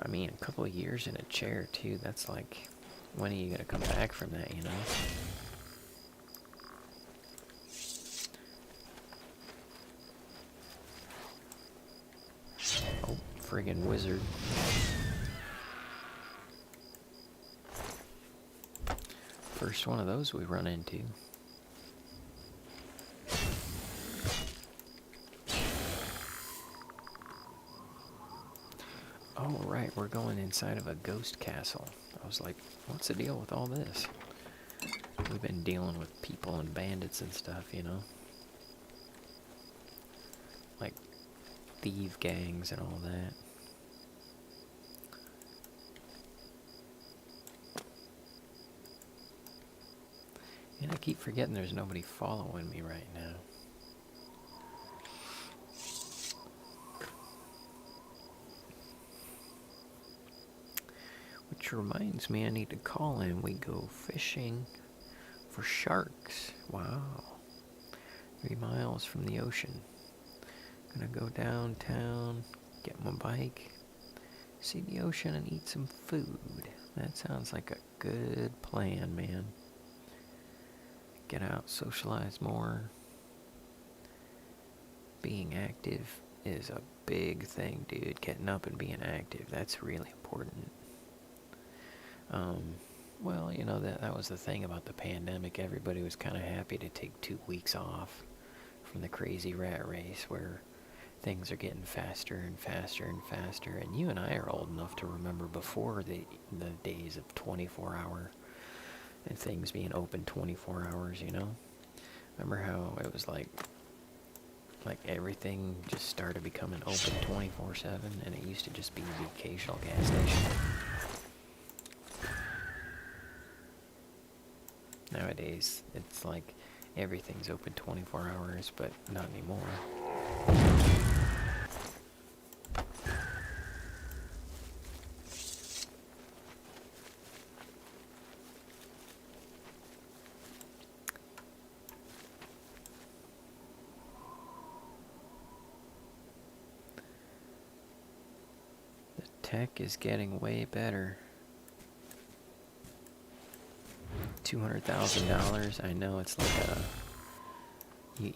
I mean, a couple of years in a chair too, that's like, when are you gonna come back from that, you know? Oh, friggin' wizard. First one of those we run into. Oh, right, we're going inside of a ghost castle. I was like, what's the deal with all this? We've been dealing with people and bandits and stuff, you know? Like, thief gangs and all that. And I keep forgetting there's nobody following me right now. Which reminds me, I need to call in. We go fishing for sharks. Wow. 3 miles from the ocean. Gonna go downtown, get my bike, see the ocean, and eat some food. That sounds like a good plan, man. Get out, socialize more. Being active is a big thing, dude. Getting up and being active, that's really important. Well, you know, that was the thing about the pandemic. Everybody was kind of happy to take 2 weeks off from the crazy rat race where things are getting faster and faster and faster. And you and I are old enough to remember before the days of 24-hour and things being open 24 hours, you know? Remember how it was like everything just started becoming open 24/7, and it used to just be the occasional gas station. Nowadays, it's like everything's open 24 hours, but not anymore. The tech is getting way better. $200,000. I know it's like a.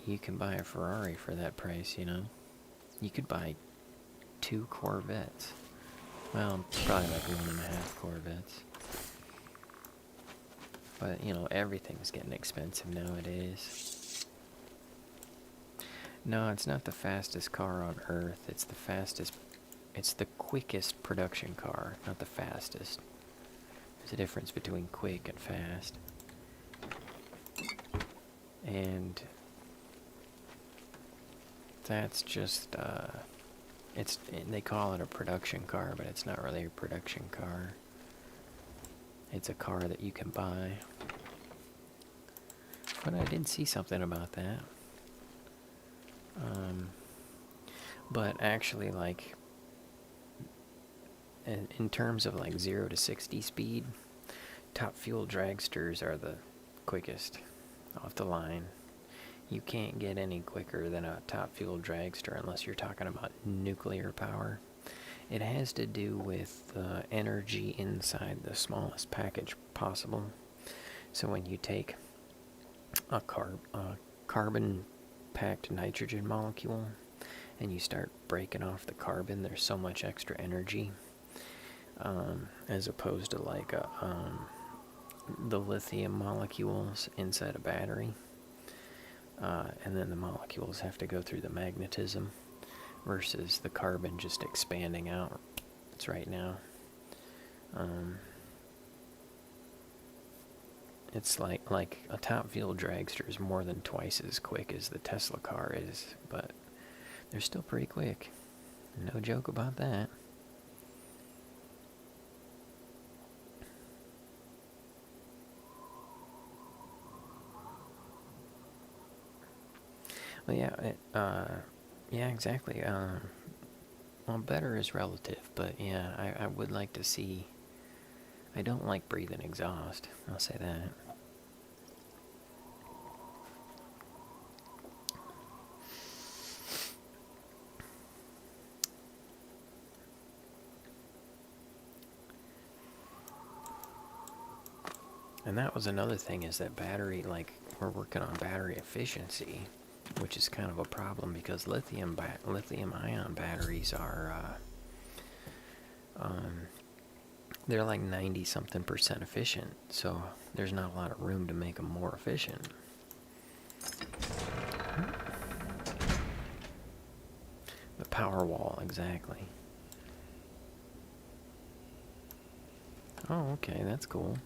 You can buy a Ferrari for that price, you know. You could buy 2 Corvettes. Well, probably like 1.5 Corvettes. But you know, everything's getting expensive nowadays. No, it's not the fastest car on Earth. It's the fastest. It's the quickest production car, not the fastest. There's a difference between quick and fast. And that's just, they call it a production car, but it's not really a production car. It's a car that you can buy. But I did see something about that. But actually, like, in terms of like 0 to 60 speed, top fuel dragsters are the quickest off the line. You can't get any quicker than a top fuel dragster unless you're talking about nuclear power. It has to do with energy inside the smallest package possible. So when you take a carbon-packed nitrogen molecule and you start breaking off the carbon, there's so much extra energy. As opposed to like the lithium molecules inside a battery. And then the molecules have to go through the magnetism versus the carbon just expanding out. It's right now. It's like a top fuel dragster is more than twice as quick as the Tesla car is, but they're still pretty quick. No joke about that. Well, yeah, exactly. Well, better is relative, but yeah, I would like to see. I don't like breathing exhaust. I'll say that. And that was another thing, is that battery, like, we're working on battery efficiency, which is kind of a problem because lithium-ion batteries are, they're like 90-something% efficient, so there's not a lot of room to make them more efficient. The power wall, exactly. Oh, okay, that's cool.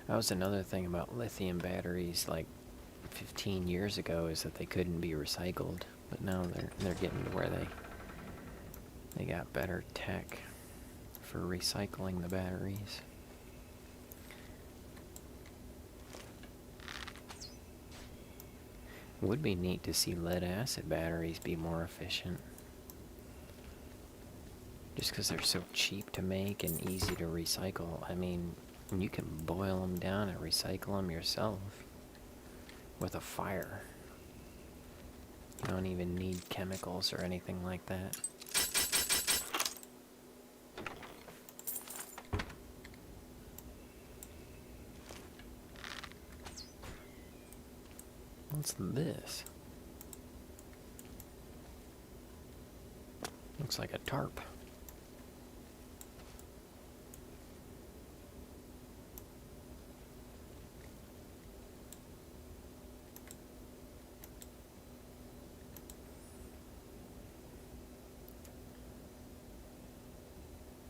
That was another thing about lithium batteries, like 15 years ago, is that they couldn't be recycled. But now they're getting to where they got better tech for recycling the batteries. Would be neat to see lead-acid batteries be more efficient. Just because they're so cheap to make and easy to recycle. I mean, you can boil them down and recycle them yourself with a fire. You don't even need chemicals or anything like that. What's this? Looks like a tarp.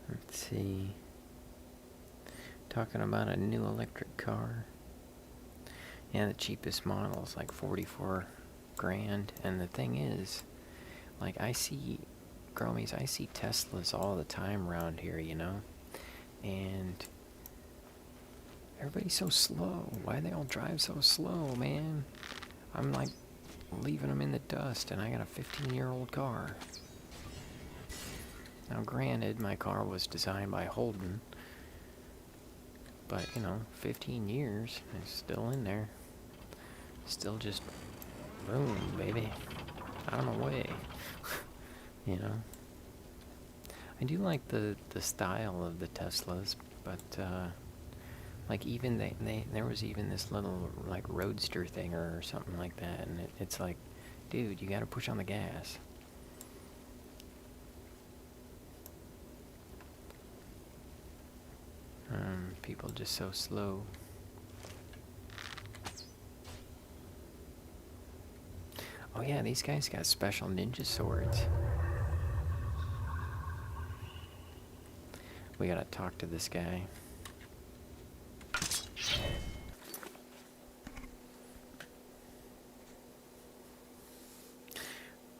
Let's see. Talking about a new electric car. Yeah, the cheapest model is like 44 grand. And the thing is, like, I see Growmiez, I see Teslas all the time around here, you know? And everybody's so slow. Why they all drive so slow, man? I'm like leaving them in the dust, and I got a 15-year-old car. Now, granted, my car was designed by Holden, but, you know, 15 years, it's still in there. Still just, boom, baby, out of my way. You know? I do like the style of the Teslas, but, like, even there was even this little, like, roadster thing or something like that, and it's like, dude, you gotta push on the gas. People just so slow. Oh yeah, these guys got special ninja swords. We gotta talk to this guy.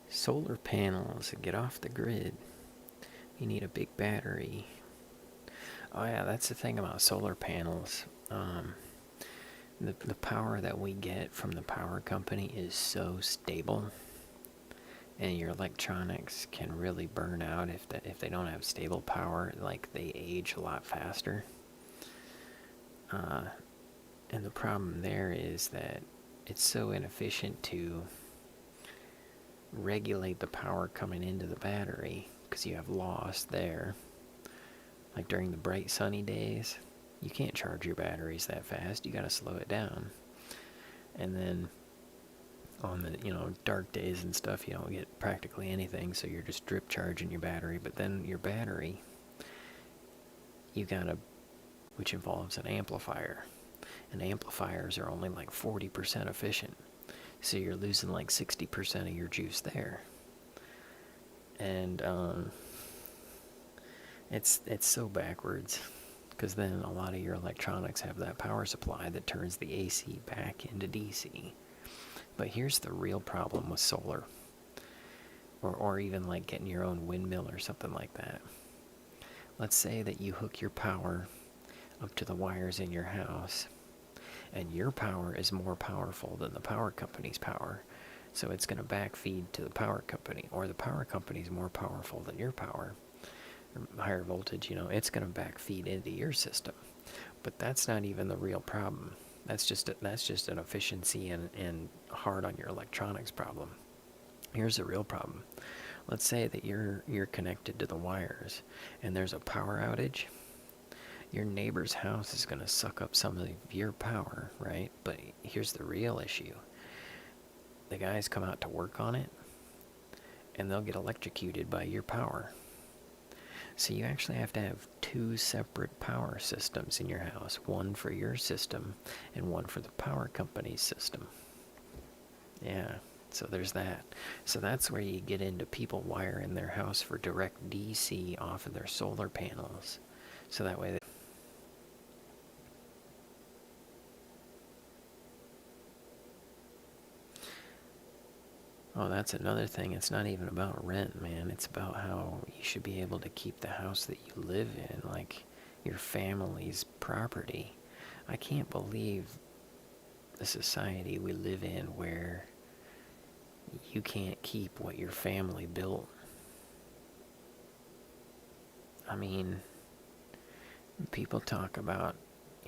Solar panels, get off the grid. You need a big battery. Oh yeah, that's the thing about solar panels. The power that we get from the power company is so stable, and your electronics can really burn out if they don't have stable power. Like, they age a lot faster. And the problem there is that it's so inefficient to regulate the power coming into the battery, because you have loss there. Like during the bright sunny days, you can't charge your batteries that fast. You gotta slow it down. And then on the, you know, dark days and stuff, you don't get practically anything, so you're just drip charging your battery. But then your battery, you gotta, which involves an amplifier. And amplifiers are only like 40% efficient. So you're losing like 60% of your juice there. And it's so backwards, because then a lot of your electronics have that power supply that turns the AC back into DC. But here's the real problem with solar, or even like getting your own windmill or something like that. Let's say that you hook your power up to the wires in your house, and your power is more powerful than the power company's power. So it's going to backfeed to the power company, or the power company is more powerful than your power, or higher voltage, you know, it's going to backfeed into your system. But that's not even the real problem. That's just an efficiency and hard on your electronics problem. Here's the real problem. Let's say that you're connected to the wires, and there's a power outage. Your neighbor's house is going to suck up some of your power, right? But here's the real issue. The guys come out to work on it, and they'll get electrocuted by your power. So you actually have to have two separate power systems in your house. One for your system, and one for the power company's system. Yeah, so there's that. So that's where you get into people wiring their house for direct DC off of their solar panels. So that way Oh, that's another thing. It's not even about rent, man. It's about how you should be able to keep the house that you live in, like your family's property. I can't believe the society we live in where you can't keep what your family built. I mean, people talk about,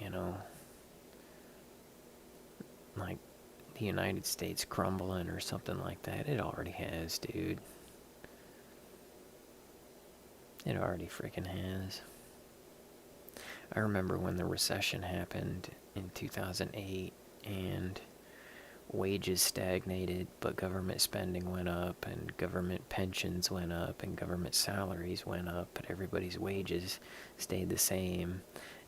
you know, like the United States crumbling or something like that. It already has, dude. It already freaking has. I remember when the recession happened in 2008 and wages stagnated, but government spending went up and government pensions went up and government salaries went up, but everybody's wages stayed the same.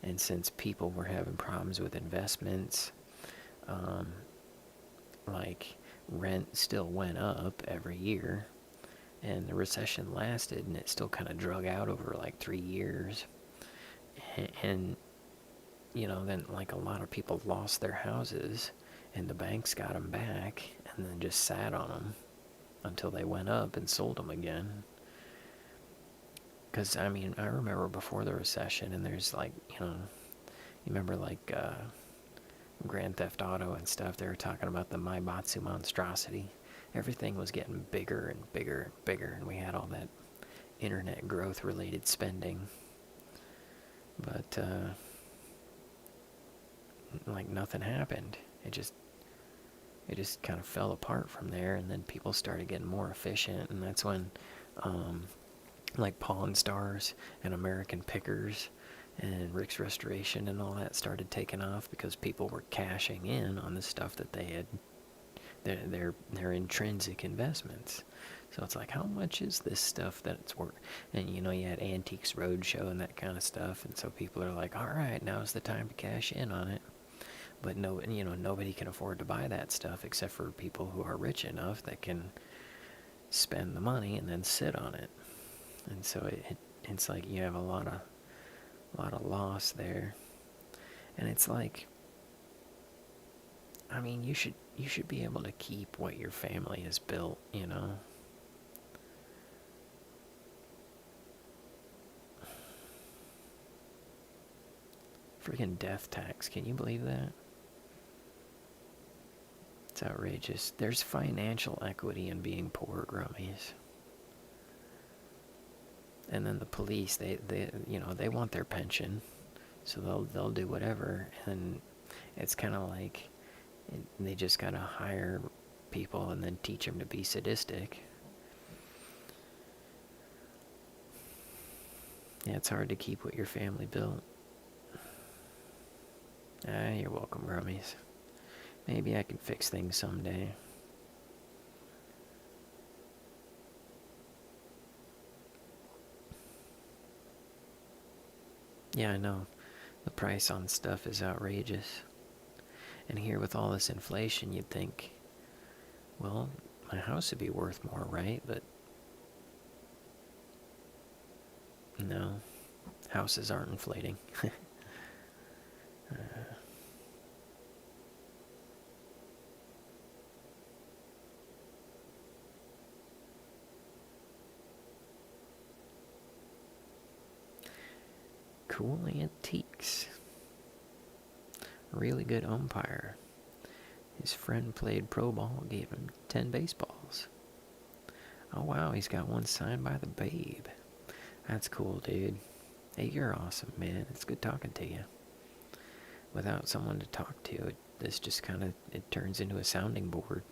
And since people were having problems with investments, like rent still went up every year, and the recession lasted, and it still kind of drug out over like 3 years. And you know, then like a lot of people lost their houses, and the banks got them back and then just sat on them until they went up and sold them again. Because, I mean, I remember before the recession, and there's like, you know, you remember like Grand Theft Auto and stuff, they were talking about the Maibatsu monstrosity. Everything was getting bigger and bigger and bigger, and we had all that internet growth related spending. But, like, nothing happened. It just kind of fell apart from there, and then people started getting more efficient, and that's when, like, Pawn Stars and American Pickers and Rick's Restoration and all that started taking off because people were cashing in on the stuff that they had, their intrinsic investments. So it's like, how much is this stuff that it's worth? And, you know, you had Antiques Roadshow and that kind of stuff, and so people are like, all right, now's the time to cash in on it. But no, you know, nobody can afford to buy that stuff except for people who are rich enough that can spend the money and then sit on it. And so it's like you have a lot of loss there. And it's like, I mean, you should be able to keep what your family has built, you know. Freaking death tax, can you believe that? It's outrageous. There's financial equity in being poor, Growmiez. And then the police, they you know, they want their pension, so they'll do whatever. And it's kind of like they just gotta hire people and then teach them to be sadistic. Yeah, it's hard to keep what your family built. Ah, you're welcome, Growmiez. Maybe I can fix things someday. Yeah, I know. The price on stuff is outrageous. And here with all this inflation, you'd think, well, my house would be worth more, right? But no, houses aren't inflating. Cool antiques. Really good umpire. His friend played pro ball, gave him 10 baseballs. Oh wow, he's got one signed by the Babe. That's cool, dude. Hey, you're awesome, man. It's good talking to you. Without someone to talk to, this just kind of, it turns into a sounding board.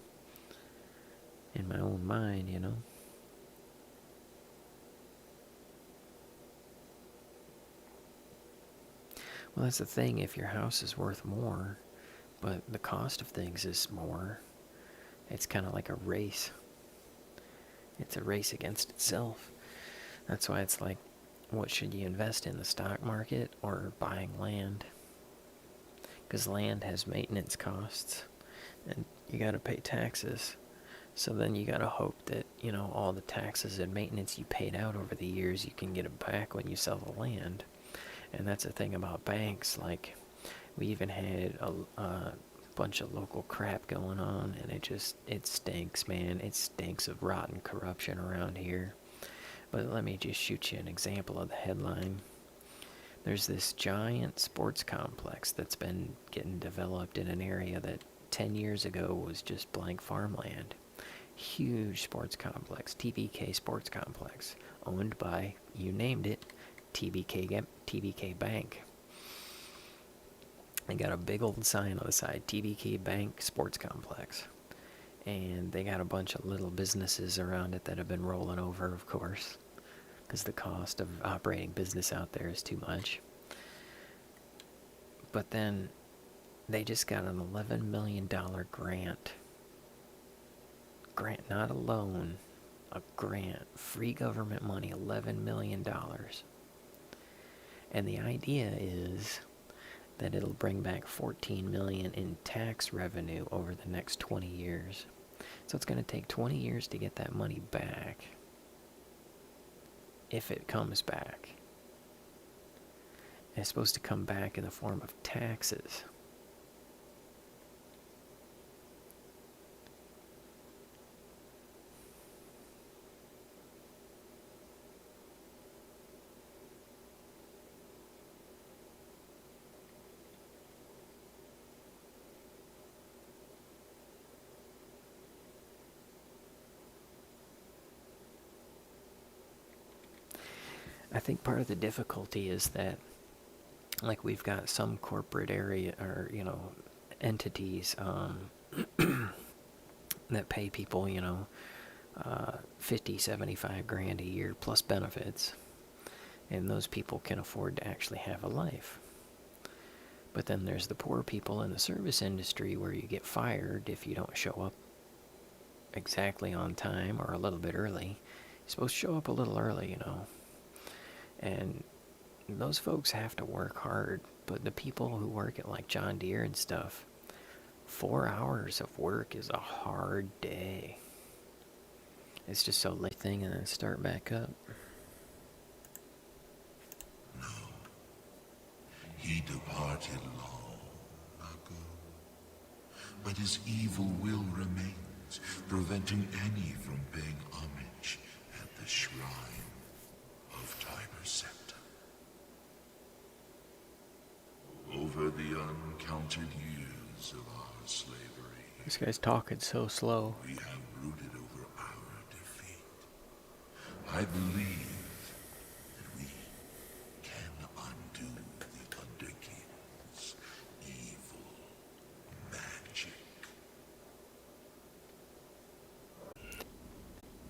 In my own mind, you know. Well, that's the thing. If your house is worth more, but the cost of things is more, it's kind of like a race. It's a race against itself. That's why it's like, what should you invest in, the stock market or buying land? Because land has maintenance costs, and you got to pay taxes. So then you got to hope that, you know, all the taxes and maintenance you paid out over the years, you can get it back when you sell the land. And that's the thing about banks. Like, we even had a bunch of local crap going on, and it stinks, man. It stinks of rotten corruption around here. But let me just shoot you an example of the headline. There's this giant sports complex that's been getting developed in an area that 10 years ago was just blank farmland. Huge sports complex, TBK Sports Complex, owned by, you named it, TBK Bank. They got a big old sign on the side, TBK Bank Sports Complex. And they got a bunch of little businesses around it that have been rolling over, of course, because the cost of operating business out there is too much. But then they just got an $11 million grant. Grant, not a loan, a grant. Free government money, $11 million. And the idea is that it'll bring back $14 million in tax revenue over the next 20 years. So it's going to take 20 years to get that money back. If it comes back. And it's supposed to come back in the form of taxes. I think part of the difficulty is that, like, we've got some corporate area, or, you know, entities that pay people, you know, 50, 75 grand a year plus benefits. And those people can afford to actually have a life. But then there's the poor people in the service industry where you get fired if you don't show up exactly on time or a little bit early. You're supposed to show up a little early, you know. And those folks have to work hard. But the people who work at like John Deere and stuff, 4 hours of work is a hard day. It's just so late thing and then start back up. He departed long ago, but his evil will remains, preventing any from paying homage at the shrine of Tiber Septim. Over the uncounted years of our slavery, This guy's talking so slow. we have brooded over our defeat. I believe